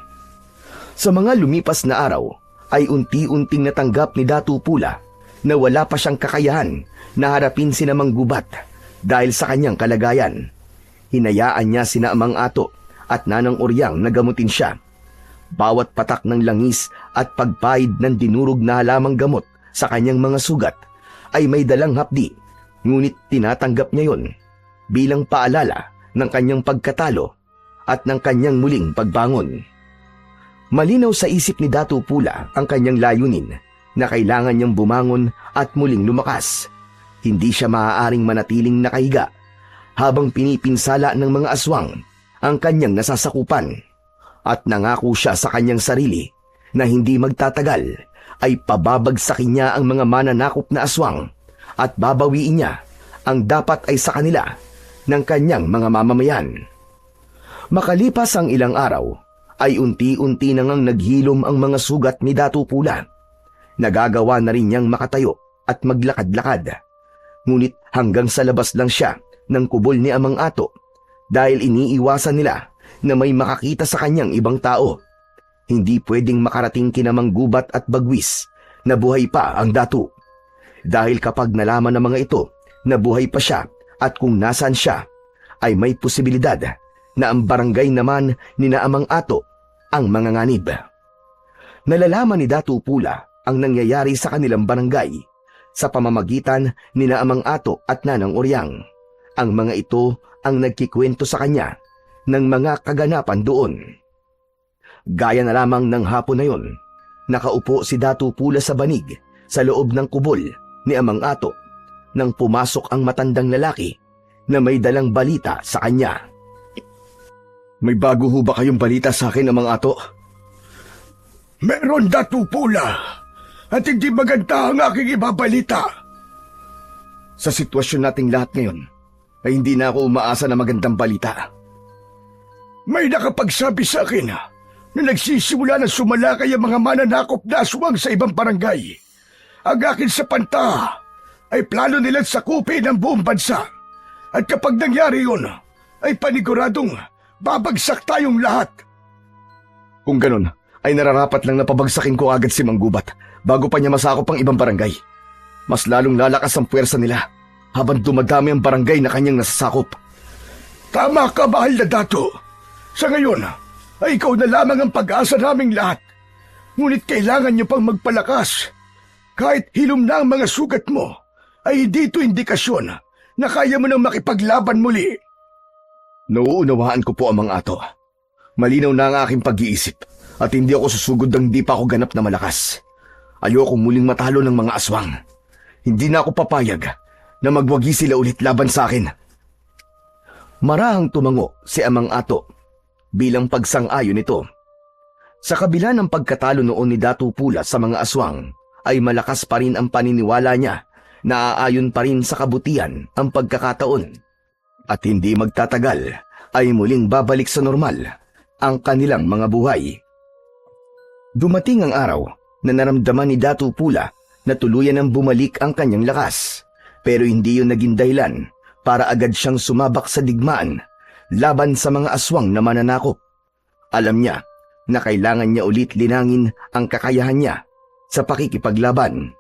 Speaker 1: Sa mga lumipas na araw ay unti-unting natanggap ni Dato Pula na wala pa siyang kakayahan na harapin sina Manggubat dahil sa kanyang kalagayan. Hinayaan niya sina Amang Ato at Nanang Oryang na gamutin siya. Bawat patak ng langis at pagpahid ng dinurog na halamang gamot sa kanyang mga sugat ay may dalang hapdi, ngunit tinatanggap niya yon bilang paalala ng kanyang pagkatalo at ng kanyang muling pagbangon. Malinaw sa isip ni Dato Pula ang kanyang layunin na kailangan niyang bumangon at muling lumakas. Hindi siya maaaring manatiling nakahiga habang pinipinsala ng mga aswang ang kanyang nasasakupan. At nangako siya sa kanyang sarili na hindi magtatagal ay pababagsakin niya ang mga mananakop na aswang at babawiin niya ang dapat ay sa kanila ng kanyang mga mamamayan. Makalipas ang ilang araw, ay unti-unti na ngang naghilom ang mga sugat ni Dato Pula. Nagagawa na rin niyang makatayo at maglakad-lakad. Ngunit hanggang sa labas lang siya ng kubol ni Amang Ato dahil iniiwasan nila na may makakita sa kanyang ibang tao. Hindi pwedeng makarating kina Manggubat at Bagwis na buhay pa ang Datu. Dahil kapag nalaman ng mga ito na buhay pa siya at kung nasaan siya, ay may posibilidad na ang barangay naman ni Amang Ato ang manganganib. Nalalaman ni Datu Pula ang nangyayari sa kanilang barangay sa pamamagitan ni Amang Ato at Nanang Oryang. Ang mga ito ang nagkikwento sa kanya ng mga kaganapan doon. Gaya na lamang ng hapon na yon, nakaupo si Datu Pula sa banig sa loob ng kubol ni Amang Ato nang pumasok ang matandang lalaki na may dalang balita sa kanya. May bago ho ba kayong balita sa akin, Amang Ato?
Speaker 3: Meron, Datu Pula, at hindi maganda ang aking ibabalita.
Speaker 1: Sa sitwasyon nating lahat ngayon, ay hindi na ako umaasa na magandang balita.
Speaker 3: May nakapagsabi sa akin na nagsisimula na sumalakay ang mga mananakop na aswang sa ibang barangay. Ang akin sa panta ay plano nilang sakupin ang buong bansa. At kapag nangyari yun, ay paniguradong babagsak tayong lahat.
Speaker 1: Kung ganun, ay nararapat lang na pabagsakin ko agad si Manggubat bago pa niya masakop ang ibang barangay. Mas lalong lalakas ang puwersa nila habang dumadami ang barangay na kanyang nasasakop.
Speaker 3: Tama ka, mahal na Datu. Sa ngayon, ay ikaw na lamang ang pag-asa naming lahat. Ngunit kailangan niyo pang magpalakas. Kahit hilom na ang mga sugat mo, ay hindi ito indikasyon na kaya mo nang makipaglaban muli.
Speaker 1: Nauunawaan ko po, Amang Ato. Malinaw na ang aking pag-iisip at hindi ako susugod ng di pa ako ganap na malakas. Ayoko muling matalo ng mga aswang. Hindi na ako papayag na magwagi sila ulit laban sa akin. Marahang tumango si Amang Ato bilang pagsang-ayon nito. Sa kabila ng pagkatalo noon ni Datu Pula sa mga aswang, ay malakas pa rin ang paniniwala niya na aayon pa rin sa kabutihan ang pagkakataon. At hindi magtatagal ay muling babalik sa normal ang kanilang mga buhay. Dumating ang araw na naramdaman ni Datu Pula na tuluyan ang bumalik ang kanyang lakas. Pero hindi yun naging dahilan para agad siyang sumabak sa digmaan laban sa mga aswang na mananakop. Alam niya na kailangan niya ulit linangin ang kakayahan niya sa pakikipaglaban.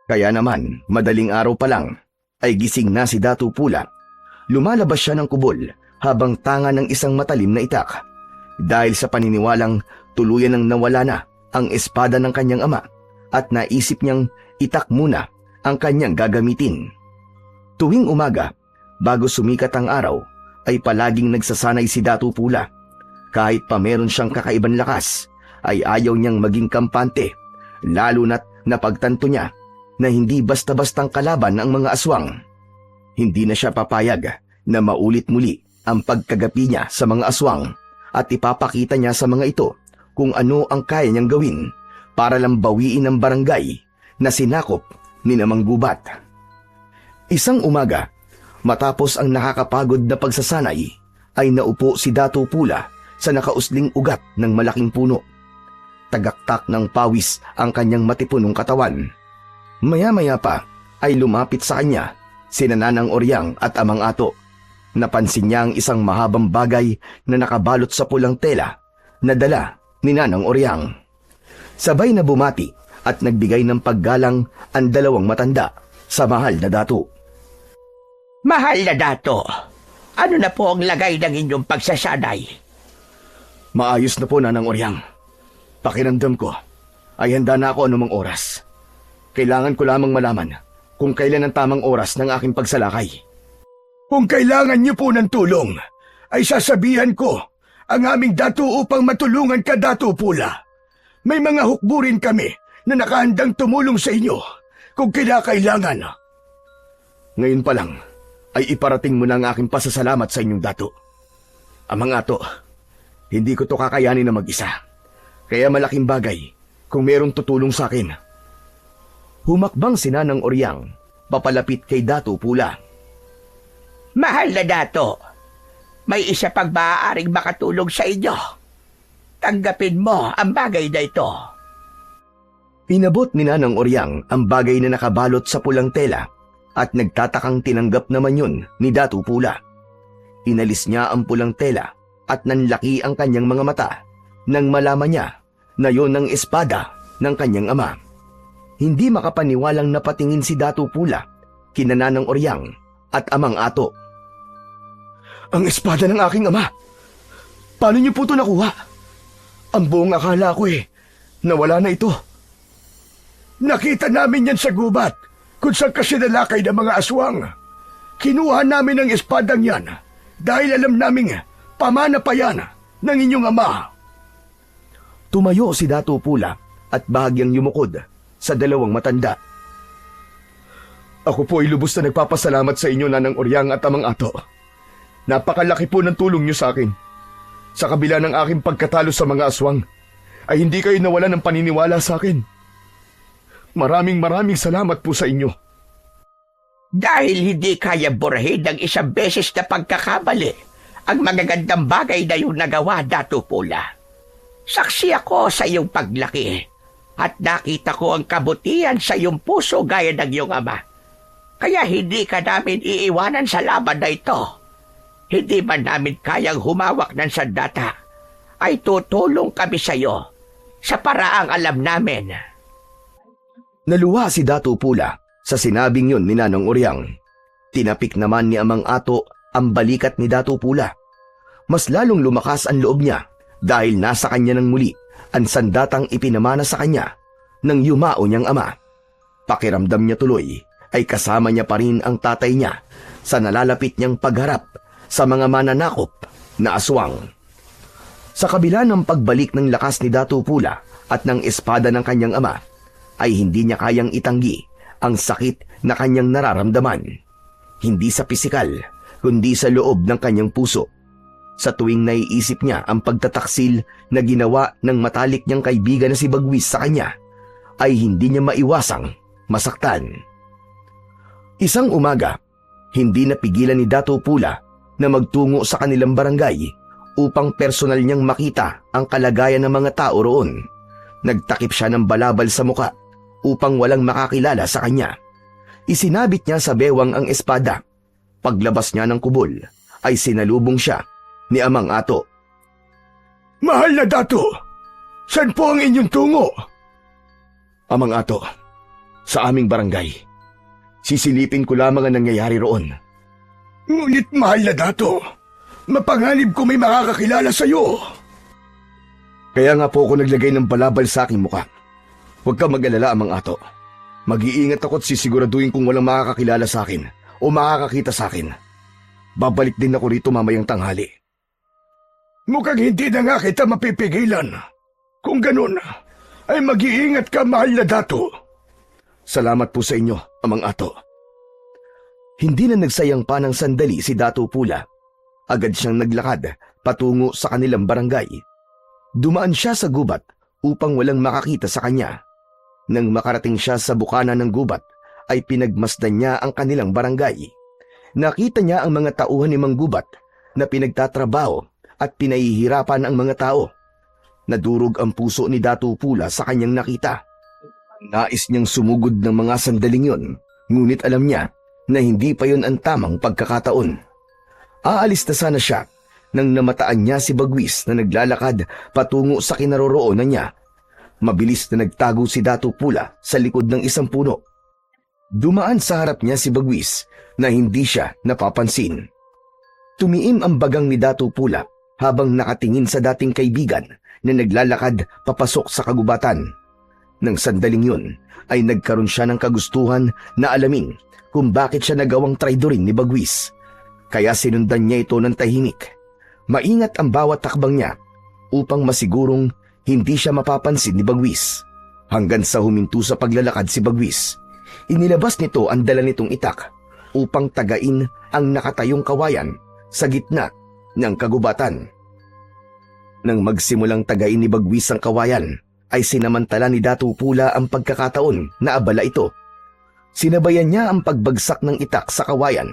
Speaker 1: Kaya naman, madaling araw pa lang, ay gising na si Datu Pula. Lumalabas siya ng kubol habang tanga ng isang matalim na itak. Dahil sa paniniwalang tuluyan nang nawala na ang espada ng kanyang ama at naisip niyang itak muna ang kanyang gagamitin. Tuwing umaga, bago sumikat ang araw, ay palaging nagsasanay si Datu Pula. Kahit pa meron siyang kakaibang lakas, ay ayaw niyang maging kampante, lalo na't napagtanto niya na hindi basta-bastang kalaban ang mga aswang. Hindi na siya papayag na maulit muli ang pagkagapi niya sa mga aswang at ipapakita niya sa mga ito kung ano ang kaya niyang gawin para lang bawiin ang barangay na sinakop ni Manggubat. Isang umaga, matapos ang nakakapagod na pagsasanay, ay naupo si Datu Pula sa nakausling ugat ng malaking puno. Tagaktak ng pawis ang kanyang matipunong katawan. Maya-maya pa ay lumapit sa kanya sina Nanang Oryang at Amang Ato. Napansin niya ang isang mahabang bagay na nakabalot sa pulang tela na dala ni Nanang Oryang. Sabay na bumati at nagbigay ng paggalang ang dalawang matanda sa mahal na Datu.
Speaker 2: Mahal na Dato, ano na po ang lagay ng inyong pagsasanay?
Speaker 1: Maayos na po, Nanang Oryang. Pakiramdam ko ay handa na ako anumang oras. Kailangan ko lamang malaman kung kailan ang tamang oras ng aking pagsalakay.
Speaker 3: Kung kailangan niyo po ng tulong, ay sasabihan ko ang aming Datu upang matulungan ka, Datu Pula. May mga hukburin kami na nakahandang tumulong sa inyo kung kinakailangan.
Speaker 1: Ngayon pa lang, ay iparating mo na ang aking pasasalamat sa inyong Datu. Amang Ato, hindi ko to kakayanin na mag-isa. Kaya malaking bagay kung merong tutulong sa akin. Humakbang si Nanang Oryang, papalapit kay Datu Pula.
Speaker 2: Mahal na Dato, may isa pang maaaring makatulong sa inyo. Tanggapin mo ang bagay na ito.
Speaker 1: Inabot ni Nanang Oryang ang bagay na nakabalot sa pulang tela at nagtatakang tinanggap naman yun ni Datu Pula. Inalis niya ang pulang tela at nanlaki ang kanyang mga mata nang malaman niya na yon ang espada ng kanyang ama. Hindi makapaniwalang napatingin si Datu Pula kina Nanang Oryang at Amang Ato. Ang espada ng aking ama! Paano niyo po ito nakuha? Ang buong akala ko nawala na ito.
Speaker 3: Nakita namin yan sa gubat kung saan kasi nalakay ng mga aswang. Kinuha namin ang espadang yan dahil alam naming pamana pa yan ng inyong ama.
Speaker 1: Tumayo si Datu Pula at bahagyang yumukod sa dalawang matanda. Ako po ay lubos na nagpapasalamat sa inyo, Nanang Oryang at Amang Ato. Napakalaki po ng tulong niyo sa akin. Sa kabila ng aking pagkatalo sa mga aswang, ay hindi kayo nawalan ng paniniwala sa akin. Maraming salamat po sa inyo.
Speaker 2: Dahil hindi kaya burahin ng isang beses na pagkakamali ang magagandang bagay na iyong nagawa, Datu Pula. Saksi ako sa iyong paglaki at nakita ko ang kabutihan sa iyong puso gaya ng iyong ama. Kaya hindi ka namin iiwanan sa laban na ito. Hindi man namin kayang humawak ng sandata, ay tutulong kami sa iyo sa paraang alam namin.
Speaker 1: Naluha si Datu Pula sa sinabing yun ni Nanang Oryang. Tinapik naman ni Amang Ato ang balikat ni Datu Pula. Mas lalong lumakas ang loob niya dahil nasa kanya ng muli ang sandatang ipinamana sa kanya ng yumao niyang ama. Pakiramdam niya tuloy ay kasama niya pa rin ang tatay niya sa nalalapit niyang pagharap sa mga mananakop na aswang. Sa kabila ng pagbalik ng lakas ni Datu Pula at ng espada ng kanyang ama, ay hindi niya kayang itanggi ang sakit na kanyang nararamdaman. Hindi sa pisikal, kundi sa loob ng kanyang puso. Sa tuwing naiisip niya ang pagtataksil na ginawa ng matalik niyang kaibigan na si Bagwis sa kanya, ay hindi niya maiwasang masaktan. Isang umaga, hindi napigilan ni Datu Pula na magtungo sa kanilang barangay upang personal niyang makita ang kalagayan ng mga tao roon. Nagtakip siya ng balabal sa muka upang walang makakilala sa kanya. Isinabit niya sa bewang ang espada. Paglabas niya ng kubol, ay sinalubong siya ni Amang Ato.
Speaker 3: Mahal na Datu, saan po ang inyong tungo?
Speaker 1: Amang Ato, sa aming barangay. Sisilipin ko lamang ang nangyayari roon.
Speaker 3: Ngunit mahal na Datu, mapanganib ko may makakakilala sa iyo.
Speaker 1: Kaya nga po ako naglagay ng balabal sa aking muka. Huwag ka mag-alala, Amang Ato. Mag-iingat ako at sisiguraduhin kung walang makakakilala sa akin o makakakita sa akin. Babalik din ako rito mamayang tanghali.
Speaker 3: Mukhang hindi na nga kita mapipigilan. Kung ganun, ay mag-iingat ka, mahal na Datu.
Speaker 1: Salamat po sa inyo, Amang Ato. Hindi na nagsayang pa ng sandali si Datu Pula. Agad siyang naglakad patungo sa kanilang barangay. Dumaan siya sa gubat upang walang makakita sa kanya. Nang makarating siya sa bukana ng gubat, ay pinagmasdan niya ang kanilang barangay. Nakita niya ang mga tauhan ni Mang Gubat na pinagtatrabaho at pinahihirapan ang mga tao. Nadurog ang puso ni Datu Pula sa kanyang nakita. Nais niyang sumugod ng mga sandaling yun, ngunit alam niya na hindi pa yun ang tamang pagkakataon. Aalis na sana siya nang namataan niya si Bagwis na naglalakad patungo sa kinaroroonan niya. Mabilis na nagtago si Datu Pula sa likod ng isang puno. Dumaan sa harap niya si Bagwis na hindi siya napapansin. Tumiim ang bagang ni Datu Pula habang nakatingin sa dating kaibigan na naglalakad papasok sa kagubatan. Nang sandaling yun ay nagkaroon siya ng kagustuhan na alamin kung bakit siya nagawang traidorin ni Bagwis. Kaya sinundan niya ito ng tahimik. Maingat ang bawat takbang niya upang masigurong hindi siya mapapansin ni Bagwis. Hanggang sa huminto sa paglalakad si Bagwis, inilabas nito ang dala nitong itak upang tagain ang nakatayong kawayan sa gitna ng kagubatan. Nang magsimulang tagain ni Bagwis ang kawayan, ay sinamantala ni Datu Pula ang pagkakataon na abala ito. Sinabayan niya ang pagbagsak ng itak sa kawayan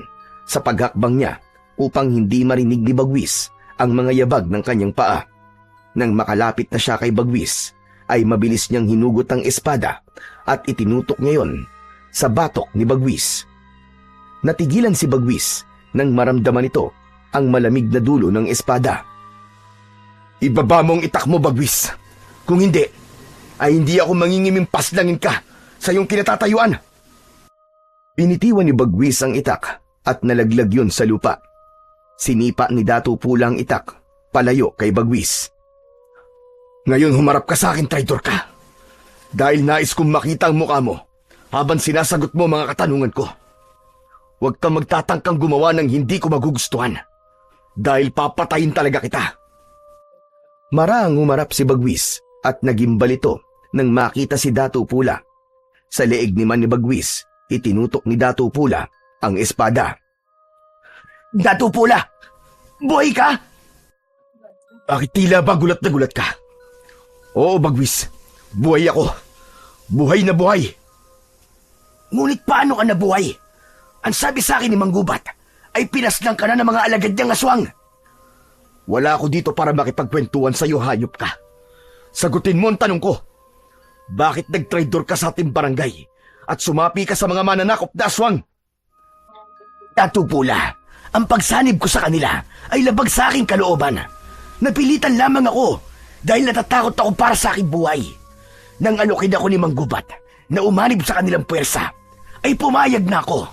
Speaker 1: sa paghakbang niya upang hindi marinig ni Bagwis ang mga yabag ng kanyang paa. Nang makalapit na siya kay Bagwis, ay mabilis niyang hinugot ang espada at itinutok niya yon sa batok ni Bagwis. Natigilan si Bagwis nang maramdaman ito ang malamig na dulo ng espada. Ibaba mo ang itak mo, Bagwis. Kung hindi, ay hindi ako mangingiming paslangin ka sa iyong kinatatayuan. Binitiwan ni Bagwis ang itak at nalaglag yun sa lupa. Sinipa ni Dato Pula ang itak, palayo kay Bagwis. Ngayon humarap ka sa akin, traidor ka. Dahil nais kong makita ang mukha mo habang sinasagot mo mga katanungan ko. Huwag kang magtatangkang gumawa ng hindi ko magugustuhan. Dahil papatayin talaga kita. Maraang umarap si Bagwis at nagimbal ito nang makita si Dato Pula. Sa leeg naman ni Bagwis, itinutok ni Dato Pula ang espada. Dato Pula! Buhay ka? Bakit tila ba gulat na gulat ka? Oo, Bagwis. Buhay ako. Buhay na buhay. Ngunit paano ka nabuhay? Ang sabi sa akin ni Manggubat ay pinaslang ka na ng mga alagad niyang aswang. Wala ako dito para makipagkwentuhan sa iyo, hayop ka. Sagutin mo ang tanong ko. Bakit nagtraidor ka sa ating barangay at sumapi ka sa mga mananakop na aswang? Dato Pula, ang pagsanib ko sa kanila ay labag sa aking kalooban. Napilitan lamang ako dahil natatakot ako para sa aking buhay. Nang alokin ako ni Manggubat na umanib sa kanilang puwersa, ay pumayag na ako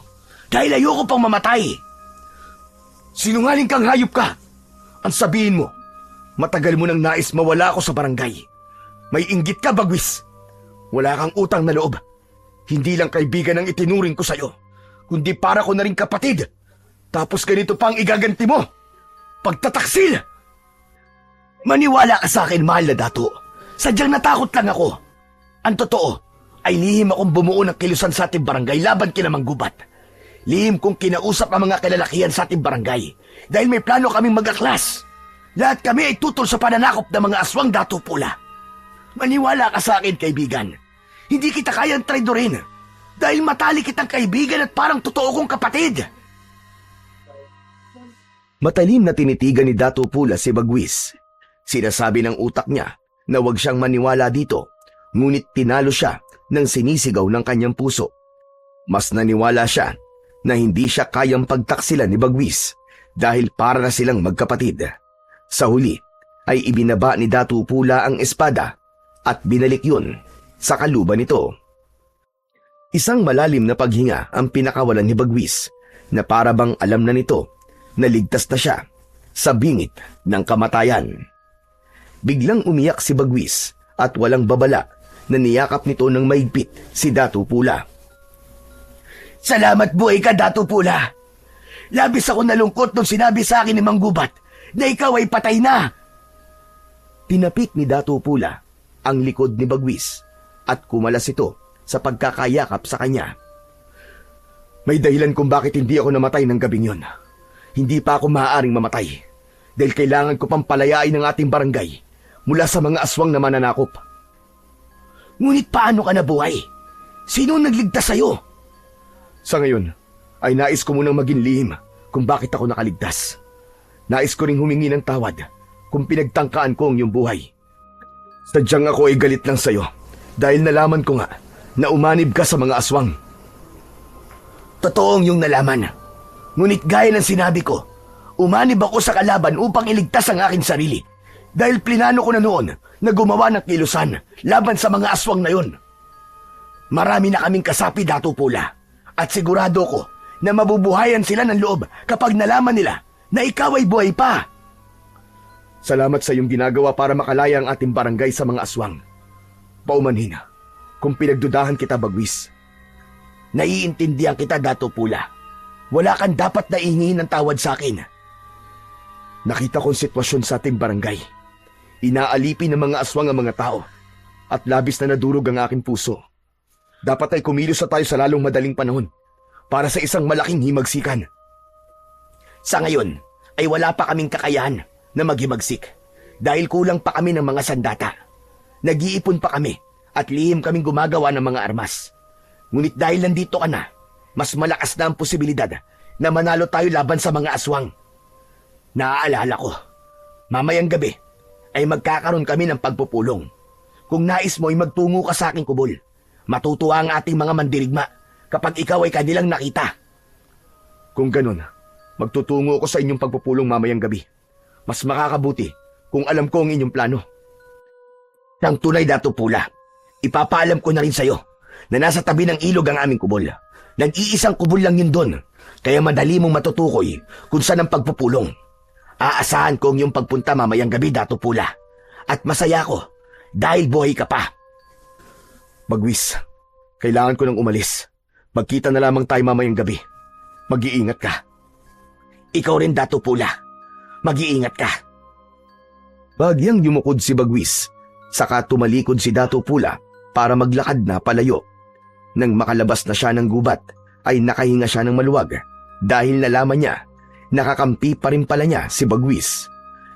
Speaker 1: dahil ayoko pang mamatay. Sinungaling kang hayop ka. Ang sabihin mo, matagal mo nang nais mawala ako sa barangay. May inggit ka, Bagwis. Wala kang utang na loob. Hindi lang kaibigan ang itinuring ko sa'yo, kundi para ko na rin kapatid. Tapos ganito pa ang igaganti mo. Pagtataksil! Maniwala ka sa akin, mahal na dato. Sadyang natakot lang ako. Ang totoo ay lihim akong bumuo ng kilusan sa ating barangay laban kina Manggubat. Lihim kong kinausap ang mga kalalakihan sa ating barangay dahil may plano kaming mag-aklas. Lahat kami ay tutol sa pananakop ng mga aswang, Dato Pula. Maniwala ka sa akin, kaibigan. Hindi kita kayang traidorin dahil matali kitang kaibigan at parang totoo kong kapatid. Matalim na tinitigan ni Dato Pula si Bagwis. Sinasabi ng utak niya na huwag siyang maniwala dito, ngunit tinalo siya ng sinisigaw ng kanyang puso. Mas naniwala siya na hindi siya kayang pagtaksilan ni Bagwis dahil para na silang magkapatid. Sa huli ay ibinaba ni Dato Pula ang espada at binalik yun sa kaluban nito. Isang malalim na paghinga ang pinakawalan ni Bagwis na para bang alam na nito na ligtas na siya sa bingit ng kamatayan. Biglang umiyak si Bagwis at walang babala na niyakap nito ng maigpit si Dato Pula. Salamat buhay ka, Dato Pula. Labis ako nalungkot nung sinabi sa akin ni Manggubat na ikaw ay patay na. Tinapik ni Dato Pula ang likod ni Bagwis at kumalas ito sa pagkakayakap sa kanya. May dahilan kung bakit hindi ako namatay ng gabing yon. Hindi pa ako maaaring mamatay dahil kailangan ko pang palayain ang ating barangay mula sa mga aswang na mananakop. Ngunit paano ka nabuhay? Sino nagligtas sa'yo? Sa ngayon, ay nais ko munang maging lihim kung bakit ako nakaligtas. Nais ko ring humingi ng tawad kung pinagtangkaan ko ang iyong buhay. Sadyang ako ay galit lang sa'yo dahil nalaman ko nga na umanib ka sa mga aswang. Totoong yung nalaman. Ngunit gaya ng sinabi ko, umanib ako sa kalaban upang iligtas ang aking sarili. Dahil plinano ko na noon na gumawa ng kilusan laban sa mga aswang na yun. Marami na kaming kasapi, Dato Pula. At sigurado ko na mabubuhayan sila ng loob kapag nalaman nila na ikaw ay buhay pa. Salamat sa iyong ginagawa para makalaya ang ating barangay sa mga aswang. Paumanhin kung pinagdudahan kita, Bagwis. Naiintindihan kita, Dato Pula. Wala kang dapat na ihingin ng tawad sa akin. Nakita kong sitwasyon sa ating barangay. Inaalipin ng mga aswang ang mga tao at labis na nadurog ang aking puso. Dapat ay kumilos na tayo sa lalong madaling panahon para sa isang malaking himagsikan. Sa ngayon ay wala pa kaming kakayahan na maghimagsik dahil kulang pa kami ng mga sandata. Nag-iipon pa kami at lihim kaming gumagawa ng mga armas. Ngunit dahil nandito ka na, mas malakas na ang posibilidad na manalo tayo laban sa mga aswang. Naaalala ko, mamayang gabi ay magkakaroon kami ng pagpupulong. Kung nais mo ay magtungo ka sa aking kubol, matutuwa ang ating mga mandirigma kapag ikaw ay kanilang nakita. Kung ganun, magtutungo ko sa inyong pagpupulong mamayang gabi. Mas makakabuti kung alam ko ang inyong plano. Nang tunay, Dato Pula, ipapaalam ko na rin sa'yo na nasa tabi ng ilog ang aming kubol. Nag-iisang kubol lang yun doon, kaya madali mong matutukoy kung saan ang pagpupulong. Aasahan ko ang iyong pagpunta mamayang gabi, Dato Pula. At masaya ko dahil buhay ka pa. Bagwis, kailangan ko nang umalis. Magkita na lamang tayo mamayang gabi. Mag-iingat ka. Ikaw rin, Dato Pula. Mag-iingat ka. Bagyang yumukod si Bagwis, saka tumalikod si Dato Pula para maglakad na palayo. Nang makalabas na siya ng gubat, ay nakahinga siya ng maluwag dahil nalaman niya, nakakampi pa rin pala niya si Bagwis.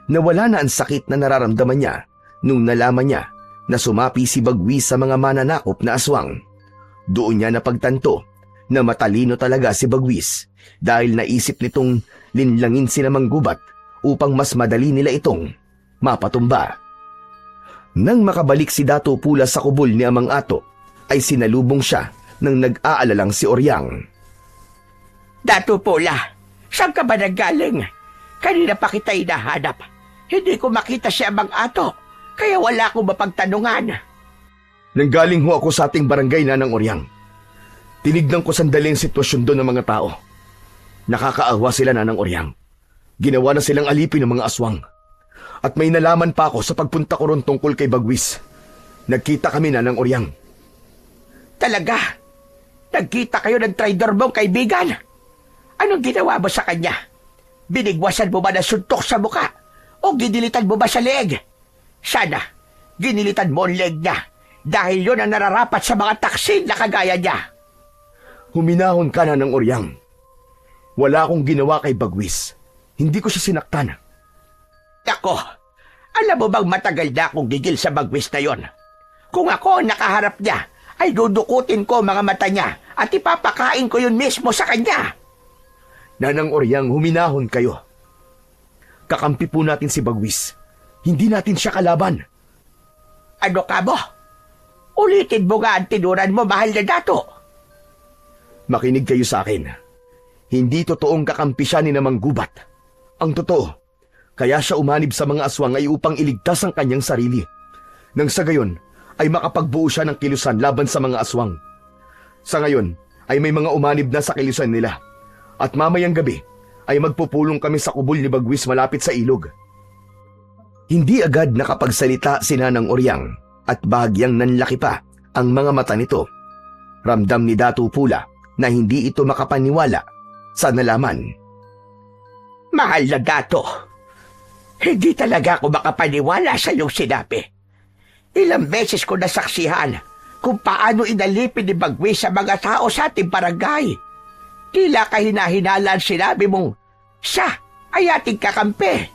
Speaker 1: Nawala na ang sakit na nararamdaman niya nung nalaman niya na sumapi si Bagwis sa mga mananakop na aswang. Doon niya napagtanto na matalino talaga si Bagwis dahil naisip nitong linlangin si Namang Gubat upang mas madali nila itong mapatumba. Nang makabalik si Dato Pula sa kubol ni Amang Ato, ay sinalubong siya ng nag-aalalang si Oryang.
Speaker 2: Dato Pula, saan ka ba nanggaling? Kanina pa kita hinahanap. Hindi ko makita si Amang Ato, kaya wala akong mapagtanungan.
Speaker 1: Nanggaling ho ako sa ating barangay, Nanang Oryang. Tinignan ko sandali ang sitwasyon doon ng mga tao. Nakakaawa sila, Nanang Oryang. Ginawa na silang alipin ng mga aswang. At may nalaman pa ako sa pagpunta ko ron tungkol kay Bagwis. Nagkita kami, Nanang Oryang.
Speaker 2: Talaga? Nagkita kayo ng traidor mong kaibigan? Anong ginawa mo sa kanya? Binigwasan mo ba na suntok sa muka? O ginilitan mo ba sa leeg? Sana, ginilitan mo ang leeg niya dahil yun ang nararapat sa mga taksil na kagaya niya.
Speaker 1: Huminahon ka, Nanang Oryang. Wala akong ginawa kay Bagwis. Hindi ko siya sinaktan.
Speaker 2: Ako, alam mo bang matagal na akong gigil sa Bagwis na yon? Kung ako ang nakaharap niya, ay dudukutin ko mga mata niya at ipapakain ko yun mismo sa kanya.
Speaker 1: Nanang Oryang, huminahon kayo. Kakampi po natin si Bagwis. Hindi natin siya kalaban.
Speaker 2: Ano ka mo? Ulitin mo nga ang tinuran mo, mahal na Dato.
Speaker 1: Makinig kayo sa akin. Hindi totoong kakampi siya ni Namang Gubat. Ang totoo, kaya siya umanib sa mga aswang ay upang iligtas ang kanyang sarili. Nang sa gayon, ay makapagbuo siya ng kilusan laban sa mga aswang. Sa ngayon, ay may mga umanib na sa kilusan nila. At mamayang gabi, ay magpupulong kami sa kubol ni Bagwis malapit sa ilog. Hindi agad nakapagsalita si Nanang Oryang at bahagyang nanlaki pa ang mga mata nito. Ramdam ni Dato Pula na hindi ito makapaniwala sa nalaman.
Speaker 2: Mahal na Dato, hindi talaga ako makapaniwala sa iyong sinabi. Ilang beses ko nasaksihan kung paano inalipin ni Bagwis sa mga tao sa ating barangay. Tila kahina-hinala ang sinabi mong, siya ay ating kakampi.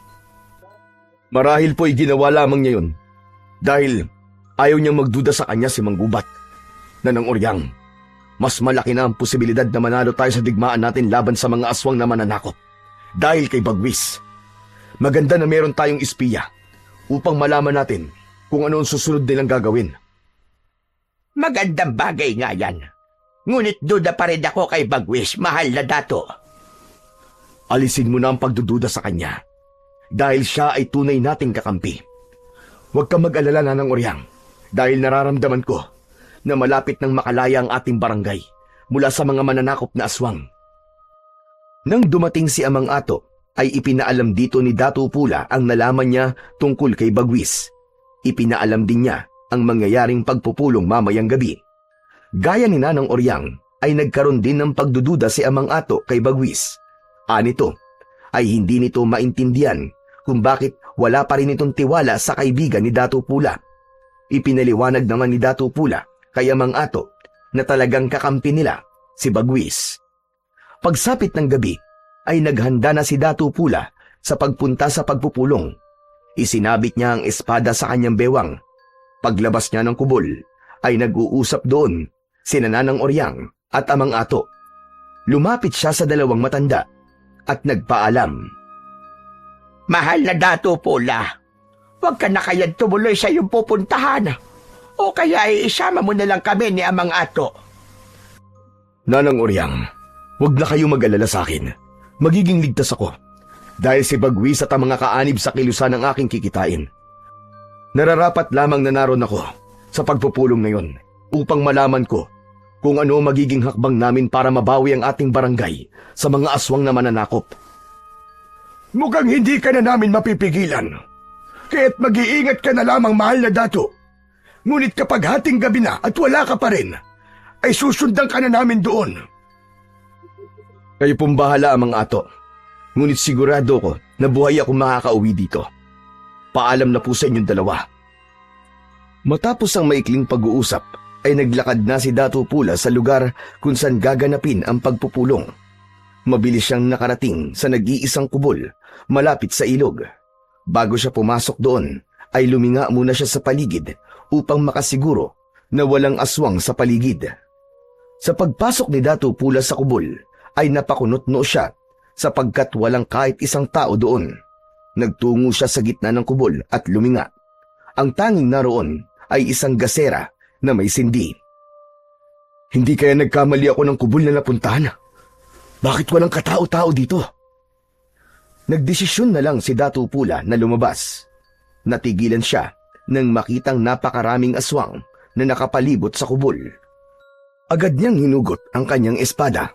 Speaker 1: Marahil po'y ginawa lamang niya yun dahil ayaw niyang magduda sa kanya si Mang Gubat. Nanang Oryang, mas malaki na ang posibilidad na manalo tayo sa digmaan natin laban sa mga aswang na mananakop dahil kay Bagwis. Maganda na meron tayong espiya upang malaman natin kung ano ang susunod nilang gagawin.
Speaker 2: Magandang bagay nga yan. Ngunit duda pa rin ako kay Bagwis, mahal na Dato.
Speaker 1: Alisin mo na ang pagdududa sa kanya dahil siya ay tunay nating kakampi. Huwag kang mag-alala, Nanang Oryang, dahil nararamdaman ko na malapit nang makalaya ang ating barangay mula sa mga mananakop na aswang. Nang dumating si Amang Ato, ay ipinaalam dito ni Dato Pula ang nalaman niya tungkol kay Bagwis. Ipinaalam din niya ang mangyayaring pagpupulong mamayang gabi. Gaya ni Nanang Oryang, ay nagkaroon din ng pagdududa si Amang Ato kay Bagwis. Anito, ay hindi nito maintindihan kung bakit wala pa rin itong tiwala sa kaibigan ni Dato Pula. Ipinaliwanag naman ni Dato Pula kay Amang Ato na talagang kakampi nila si Bagwis. Pagsapit ng gabi, ay naghanda na si Dato Pula sa pagpunta sa pagpupulong. Isinabit niya ang espada sa kanyang bewang. Paglabas niya ng kubol, ay nag-uusap doon sina Nanang Oryang at Amang Ato. Lumapit siya sa dalawang matanda at nagpaalam.
Speaker 2: Mahal na Dato Pula, huwag ka na kayang tumuloy sa iyong pupuntahan. O kaya ay isama mo na lang kami ni Amang Ato.
Speaker 1: Nanang Oryang, huwag na kayo mag-alala sa akin. Magiging ligtas ako. Dahil si Bagwis at ang mga kaanib sa kilusan ang aking kikitain. Nararapat lamang na naroon ako sa pagpupulong ngayon upang malaman ko kung ano magiging hakbang namin para mabawi ang ating barangay sa mga aswang na mananakop.
Speaker 3: Mukhang hindi ka na namin mapipigilan. Kaya't mag-iingat ka na lamang, mahal na dato. Ngunit kapag hating gabi na at wala ka pa rin, ay susundan ka na namin doon.
Speaker 1: Kayo pong bahala, Amang Ato. Ngunit sigurado ko na buhay ako makakauwi dito. Paalam na po sa inyong dalawa. Matapos ang maikling pag-uusap, ay naglakad na si Dato Pula sa lugar kung saan gaganapin ang pagpupulong. Mabilis siyang nakarating sa nag-iisang kubol malapit sa ilog. Bago siya pumasok doon, ay luminga muna siya sa paligid upang makasiguro na walang aswang sa paligid. Sa pagpasok ni Dato Pula sa kubol, ay napakunot-no siya sapagkat walang kahit isang tao doon. Nagtungo siya sa gitna ng kubol at luminga. Ang tanging naroon ay isang gasera na may sindi. Hindi kaya nagkamali ako ng kubol na napuntahan? Bakit walang katao-tao dito? Nagdesisyon na lang si Dato Pula na lumabas. Natigilan siya nang makitang napakaraming aswang na nakapalibot sa kubol. Agad niyang hinugot ang kanyang espada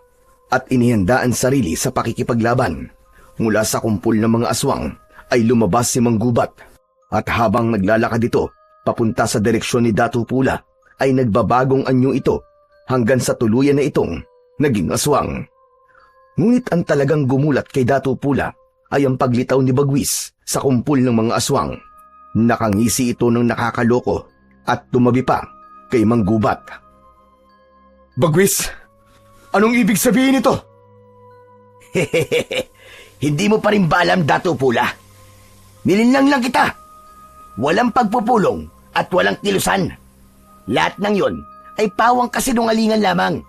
Speaker 1: at inihandaan sarili sa pakikipaglaban. Mula sa kumpul ng mga aswang ay lumabas si Mang Gubat at habang naglalakad ito papunta sa direksyon ni Dato Pula ay nagbabagong anyo ito hanggang sa tuluyan na itong naging aswang. Ngunit ang talagang gumulat kay Dato Pula ay ang paglitaw ni Bagwis sa kumpul ng mga aswang. Nakangisi ito ng nakakaloko at tumabi pa kay Mang Gubat. Bagwis, anong ibig sabihin ito?
Speaker 2: Hindi mo pa rin ba alam, Dato Pula? Nilinlang lang kita. Walang pagpupulong at walang kilusan. Lahat ng yon ay pawang kasinungalingan lamang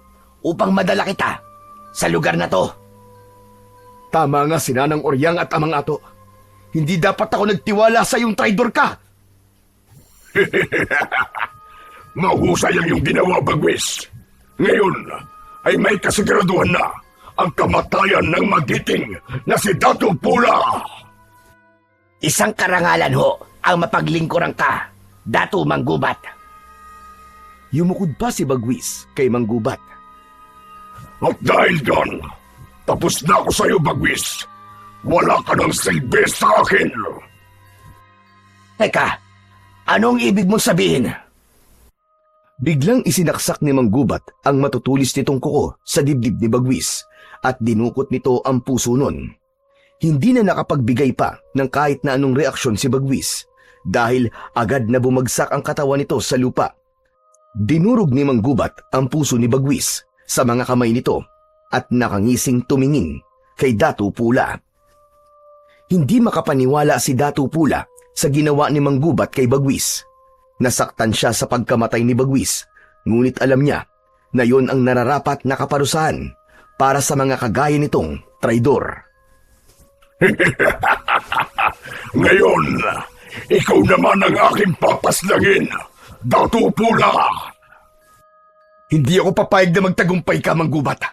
Speaker 2: upang madala kita sa lugar na to.
Speaker 1: Tama nga si Nanang Oryang at Amang Ato. Hindi dapat ako nagtiwala sa iyong traidor ka.
Speaker 3: Mahusay ang iyong ginawa, Bagwis. Ngayon ay may kasiguraduhan na ang kamatayan ng magiting na si Dato Pula.
Speaker 2: Isang karangalan ho ang mapaglingkuran ka, Dato Mang Gubat.
Speaker 1: Yumukod pa si Bagwis kay Mang Gubat.
Speaker 3: At dahil doon, tapos na ako sa iyo, Bagwis. Wala ka ng silbi sa akin.
Speaker 2: Teka, anong ibig mong sabihin?
Speaker 1: Biglang isinaksak ni Mang Gubat ang matutulis nitong kuko sa dibdib ni Bagwis at dinukot nito ang puso nun. Hindi na nakapagbigay pa ng kahit na anong reaksyon si Bagwis dahil agad na bumagsak ang katawan nito sa lupa. Dinurog ni Mang Gubat ang puso ni Bagwis sa mga kamay nito at nakangising tumingin kay Dato Pula. Hindi makapaniwala si Dato Pula sa ginawa ni Mang Gubat kay Bagwis. Nasaktan siya sa pagkamatay ni Bagwis, ngunit alam niya na yon ang nararapat na kaparusahan para sa mga kagaya nitong traidor.
Speaker 3: Ngayon, ikaw naman ang aking papaslangin, Dato Pula.
Speaker 1: Hindi ako papayag na magtagumpay ka, Mang Gubat.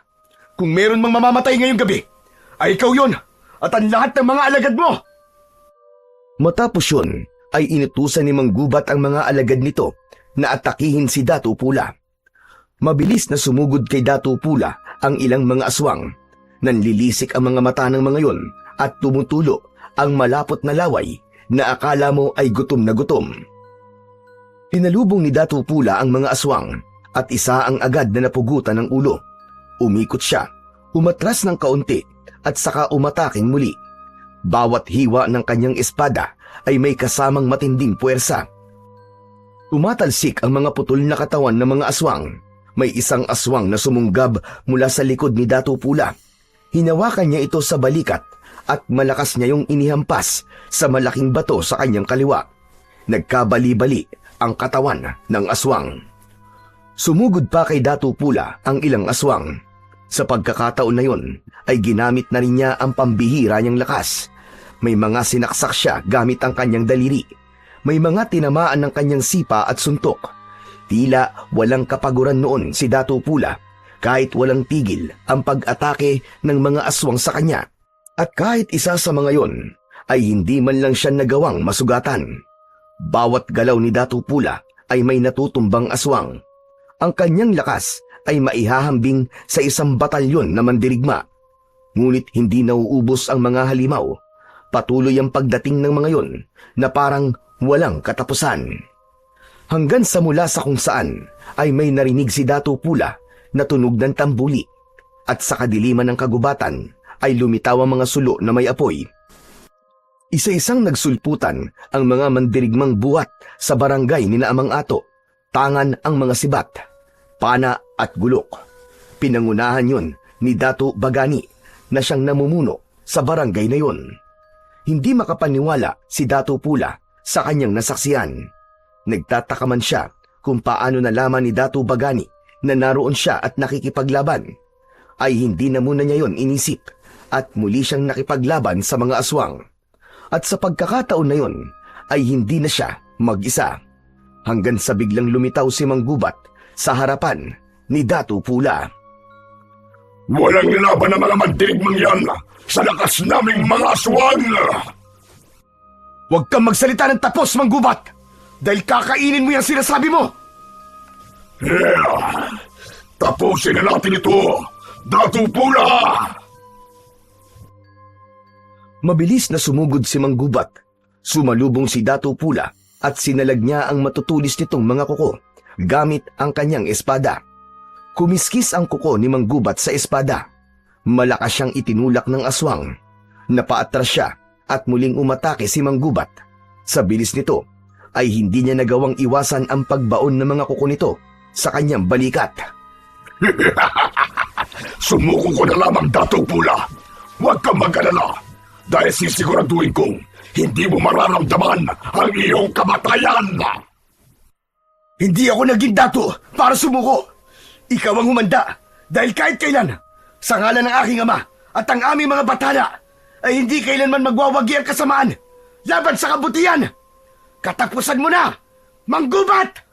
Speaker 1: Kung meron mang mamamatay ngayong gabi, ay ikaw yon at ang lahat ng mga alagad mo. Matapos yun, ay inutusan ni Mang Gubat ang mga alagad nito na atakihin si Dato Pula. Mabilis na sumugod kay Dato Pula ang ilang mga aswang. Nanlilisik ang mga mata ng mga yon at tumutulo ang malapot na laway na akala mo ay gutom na gutom. Tinalubong ni Dato Pula ang mga aswang at isa ang agad na napugutan ng ulo. Umikot siya, umatras ng kaunti at saka umataking muli. Bawat hiwa ng kanyang espada ay may kasamang matinding puwersa. Tumatalsik ang mga putol na katawan ng mga aswang. May isang aswang na sumunggab mula sa likod ni Dato Pula. Hinawakan niya ito sa balikat at malakas niya yung inihampas sa malaking bato sa kanyang kaliwa. Nagkabali-bali ang katawan ng aswang. Sumugod pa kay Dato Pula ang ilang aswang. Sa pagkakataon na yun ay ginamit na rin niya ang pambihira niyang lakas. May mga sinaksak siya gamit ang kanyang daliri. May mga tinamaan ng kanyang sipa at suntok. Tila walang kapaguran noon si Dato Pula kahit walang tigil ang pag-atake ng mga aswang sa kanya. At kahit isa sa mga yon ay hindi man lang siya nagawang masugatan. Bawat galaw ni Datu Pula ay may natutumbang aswang. Ang kanyang lakas ay maihahambing sa isang batalyon na mandirigma. Ngunit hindi nauubos ang mga halimaw. Patuloy ang pagdating ng mga yon na parang walang katapusan. Hanggang sa mula sa kung saan ay may narinig si Datu Pula na tunog ng tambuli at sa kadiliman ng kagubatan ay lumitaw ang mga sulo na may apoy. Isa-isang nagsulputan ang mga mandirigmang buhat sa barangay ni Amang Ato. Tangan ang mga sibat, pana at gulok. Pinangunahan yon ni Datu Bagani na siyang namumuno sa barangay na yon. Hindi makapaniwala si Datu Pula sa kanyang nasaksiyan. Nagtataka man siya kung paano nalaman ni Datu Bagani na naroon siya at nakikipaglaban. Ay hindi na muna niya yon inisip at muli siyang nakipaglaban sa mga aswang. At sa pagkakataon na yon ay hindi na siya mag-isa. Hanggang sa biglang lumitaw si Manggubat sa harapan ni Datu Pula.
Speaker 3: Walang laban ng mga mandirigmang yan sa lakas naming mga aswang!
Speaker 1: Huwag kang magsalita ng tapos, Manggubat! Dahil kakainin mo yung sinasabi mo!
Speaker 3: Tapusin na natin ito, Datu Pula!
Speaker 1: Mabilis na sumugod si Manggubat. Sumalubong si Datu Pula at sinalag niya ang matutulis nitong mga kuko gamit ang kanyang espada. Kumiskis ang kuko ni Manggubat sa espada. Malakas siyang itinulak ng aswang. Napaatras siya at muling umatake si Manggubat. Sa bilis nito ay hindi niya nagawang iwasan ang pagbaon ng mga kuko nito sa kanyang balikat.
Speaker 3: Sumuko ko na lamang, Datu Pula. Huwag kang mag-alala dahil sisiguraduhin kong hindi mo mararamdaman ang iyong kamatayan.
Speaker 1: Hindi ako naging dato para sumuko. Ikaw ang humanda dahil kahit kailan, sa ngalan ng aking ama at ang aming mga batala, ay hindi kailanman magwawagi ang kasamaan laban sa kabutihan. Katapusan mo na, Manggubat!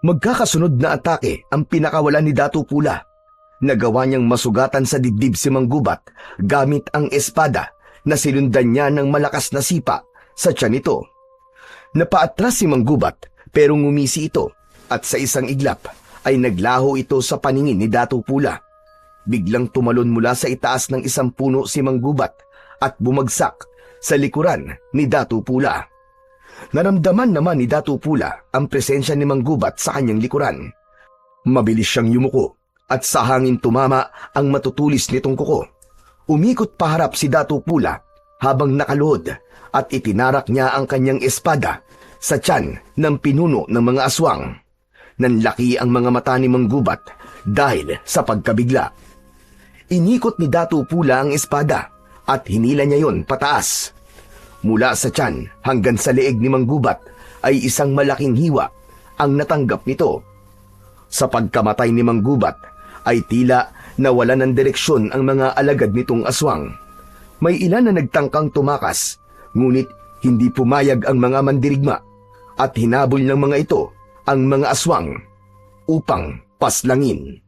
Speaker 1: Magkakasunod na atake ang pinakawalan ni Datu Pula. Nagawa niyang masugatan sa dibdib si Manggubat gamit ang espada na sinundan niya ng malakas na sipa sa tiyan nito. Napaatras si Manggubat pero ngumisi ito at sa isang iglap ay naglaho ito sa paningin ni Datu Pula. Biglang tumalon mula sa itaas ng isang puno si Manggubat at bumagsak sa likuran ni Datu Pula. Naramdaman naman ni Datu Pula ang presensya ni Manggubat sa kanyang likuran. Mabilis siyang yumuko at sa hangin tumama ang matutulis nitong kuko. Umikot paharap si Datu Pula habang nakaluhod at itinarak niya ang kanyang espada sa tiyan ng pinuno ng mga aswang. Nanlaki ang mga mata ni Manggubat dahil sa pagkabigla. Inikot ni Datu Pula ang espada at hinila niya yon pataas. Mula sa tiyan hanggang sa leeg ni Manggubat ay isang malaking hiwa ang natanggap nito. Sa pagkamatay ni Manggubat ay tila nawala ng direksyon ang mga alagad nitong aswang. May ilan na nagtangkang tumakas, ngunit hindi pumayag ang mga mandirigma at hinabol ng mga ito ang mga aswang upang paslangin.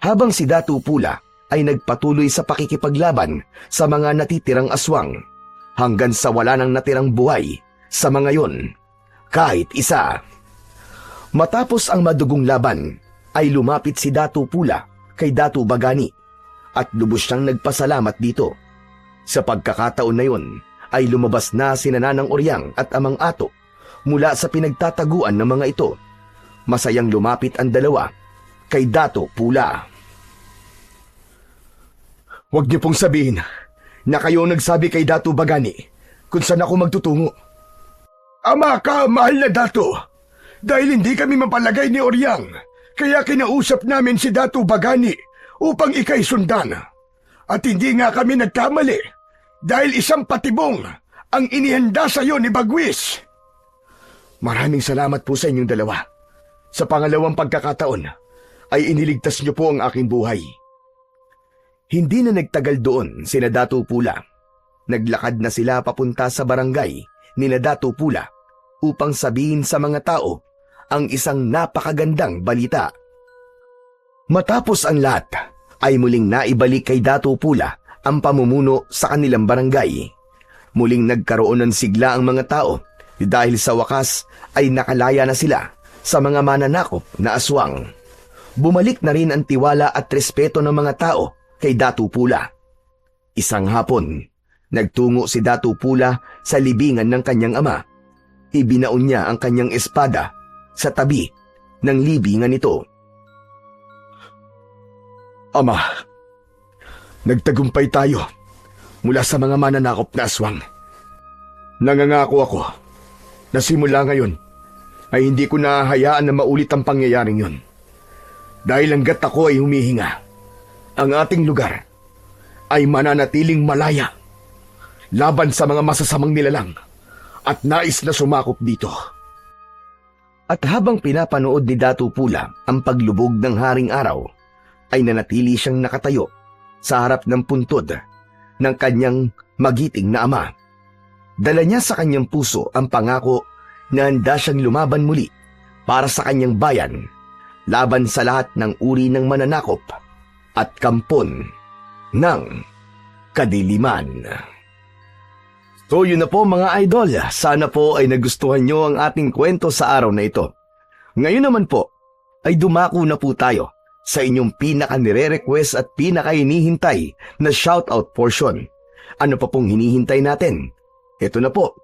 Speaker 1: Habang si Datu Pula ay nagpatuloy sa pakikipaglaban sa mga natitirang aswang hanggang sa wala nang natirang buhay sa mga yon, kahit isa. Matapos ang madugong laban, ay lumapit si Datu Pula kay Datu Bagani at lubos siyang nagpasalamat dito. Sa pagkakataon na yon, ay lumabas na si Nanang Oryang at Amang Ato mula sa pinagtataguan ng mga ito. Masayang lumapit ang dalawa kay Datu Pula. Huwag niyo pong sabihin na kayo nagsabi kay Datu Bagani kung saan ako magtutungo.
Speaker 3: Ama ka, mahal na Datu. Dahil hindi kami mapalagay ni Oryang, kaya kinausap namin si Datu Bagani upang ikay sundan. At hindi nga kami nagkamali dahil isang patibong ang inihanda sa iyo ni Bagwis.
Speaker 1: Maraming salamat po sa inyong dalawa. Sa pangalawang pagkakataon ay iniligtas niyo po ang aking buhay. Hindi na nagtagal doon sina Datu Pula. Naglakad na sila papunta sa barangay ni Datu Pula upang sabihin sa mga tao ang isang napakagandang balita. Matapos ang lahat, ay muling naibalik kay Datu Pula ang pamumuno sa kanilang barangay. Muling nagkaroon ng sigla ang mga tao dahil sa wakas ay nakalaya na sila sa mga mananakop na aswang. Bumalik na rin ang tiwala at respeto ng mga tao kay Datu Pula. Isang hapon, nagtungo si Datu Pula sa libingan ng kanyang ama. Ibinaon niya ang kanyang espada sa tabi ng libingan nito.
Speaker 3: Ama, nagtagumpay tayo mula sa mga mananakop na aswang. Nangangako ako na simula ngayon ay hindi ko nahahayaan na maulit ang pangyayaring yon. Dahil hanggat ako ay humihinga, ang ating lugar ay mananatiling malaya laban sa mga masasamang nilalang at nais na sumakop dito.
Speaker 1: At habang pinapanood ni Datu Pula ang paglubog ng haring araw, ay nanatili siyang nakatayo sa harap ng puntod ng kanyang magiting na ama. Dala niya sa kanyang puso ang pangako na handa siyang lumaban muli para sa kanyang bayan, laban sa lahat ng uri ng mananakop at kampon ng kadiliman. So yun na po mga idol, sana po ay nagustuhan nyo ang ating kwento sa araw na ito. Ngayon naman po ay dumako na po tayo sa inyong pinaka-nire-request at pinaka-hinihintay na shoutout portion. Ano pa pong hinihintay natin? Ito na po.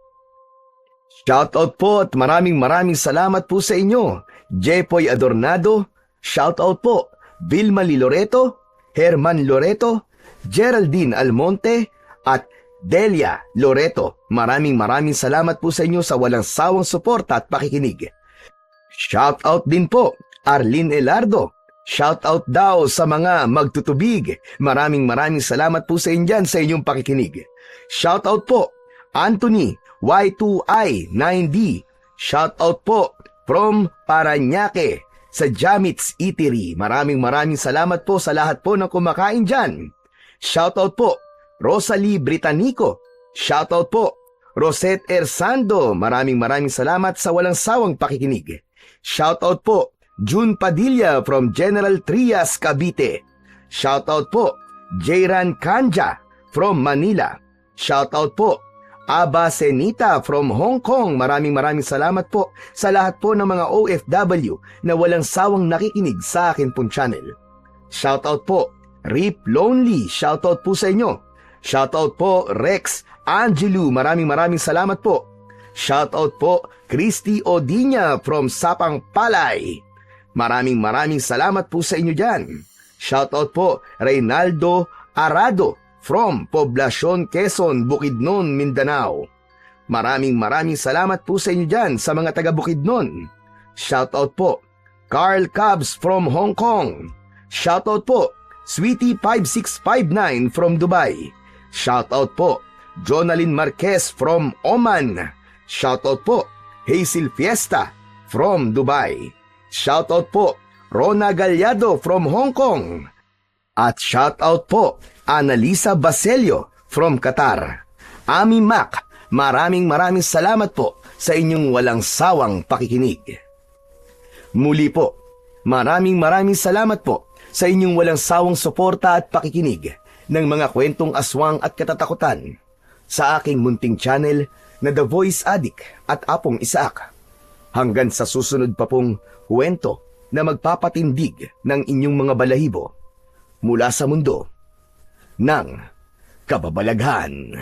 Speaker 1: Shoutout po at maraming salamat po sa inyo. Jepoy Adornado, shoutout po. Vilma Loreto, Herman Loreto, Geraldine Almonte, at Delia Loreto. Maraming salamat po sa inyo sa walang sawang suporta at pakikinig. Shoutout din po, Arlene Elardo. Shoutout daw sa mga magtutubig. Maraming salamat po sa inyo dyan sa inyong pakikinig. Shoutout po, Anthony Y2I9D. Shoutout po from Paranaque sa Jamit's Eatery. Maraming salamat po sa lahat po ng kumakain dyan. Shoutout po, Rosalie Britannico. Shoutout po, Rosette Ersando. Maraming salamat sa walang sawang pakikinig. Shoutout po, June Padilla from General Trias, Cavite. Shoutout po, Jairan Kanja from Manila. Shoutout po, Aba Senita from Hong Kong. Maraming salamat po sa lahat po ng mga OFW na walang sawang nakikinig sa akin pong channel. Shoutout po, Rip Lonely. Shoutout po sa inyo. Shoutout po, Rex Angelu. Maraming salamat po. Shoutout po, Christy Odinya from Sapang Palay. Maraming salamat po sa inyo dyan. Shoutout po, Reynaldo Arado from Poblacion, Quezon, Bukidnon, Mindanao. Maraming salamat po sa inyo dyan sa mga taga Bukidnon. Shoutout po, Carl Cabs from Hong Kong. Shoutout po, Sweetie5659 from Dubai. Shoutout po, Jonalyn Marquez from Oman. Shoutout po, Hazel Fiesta from Dubai. Shoutout po, Rona Galyado from Hong Kong. At shoutout po, Annalisa Baselio from Qatar. Ami Mac, maraming salamat po sa inyong walang sawang pakikinig. Muli po, maraming salamat po sa inyong walang sawang suporta at pakikinig ng mga kwentong aswang at katatakutan sa aking munting channel na The Voice Addict at Apong Isaac. Hanggang sa susunod pa pong kwento na magpapatindig ng inyong mga balahibo mula sa mundo ng kababalaghan.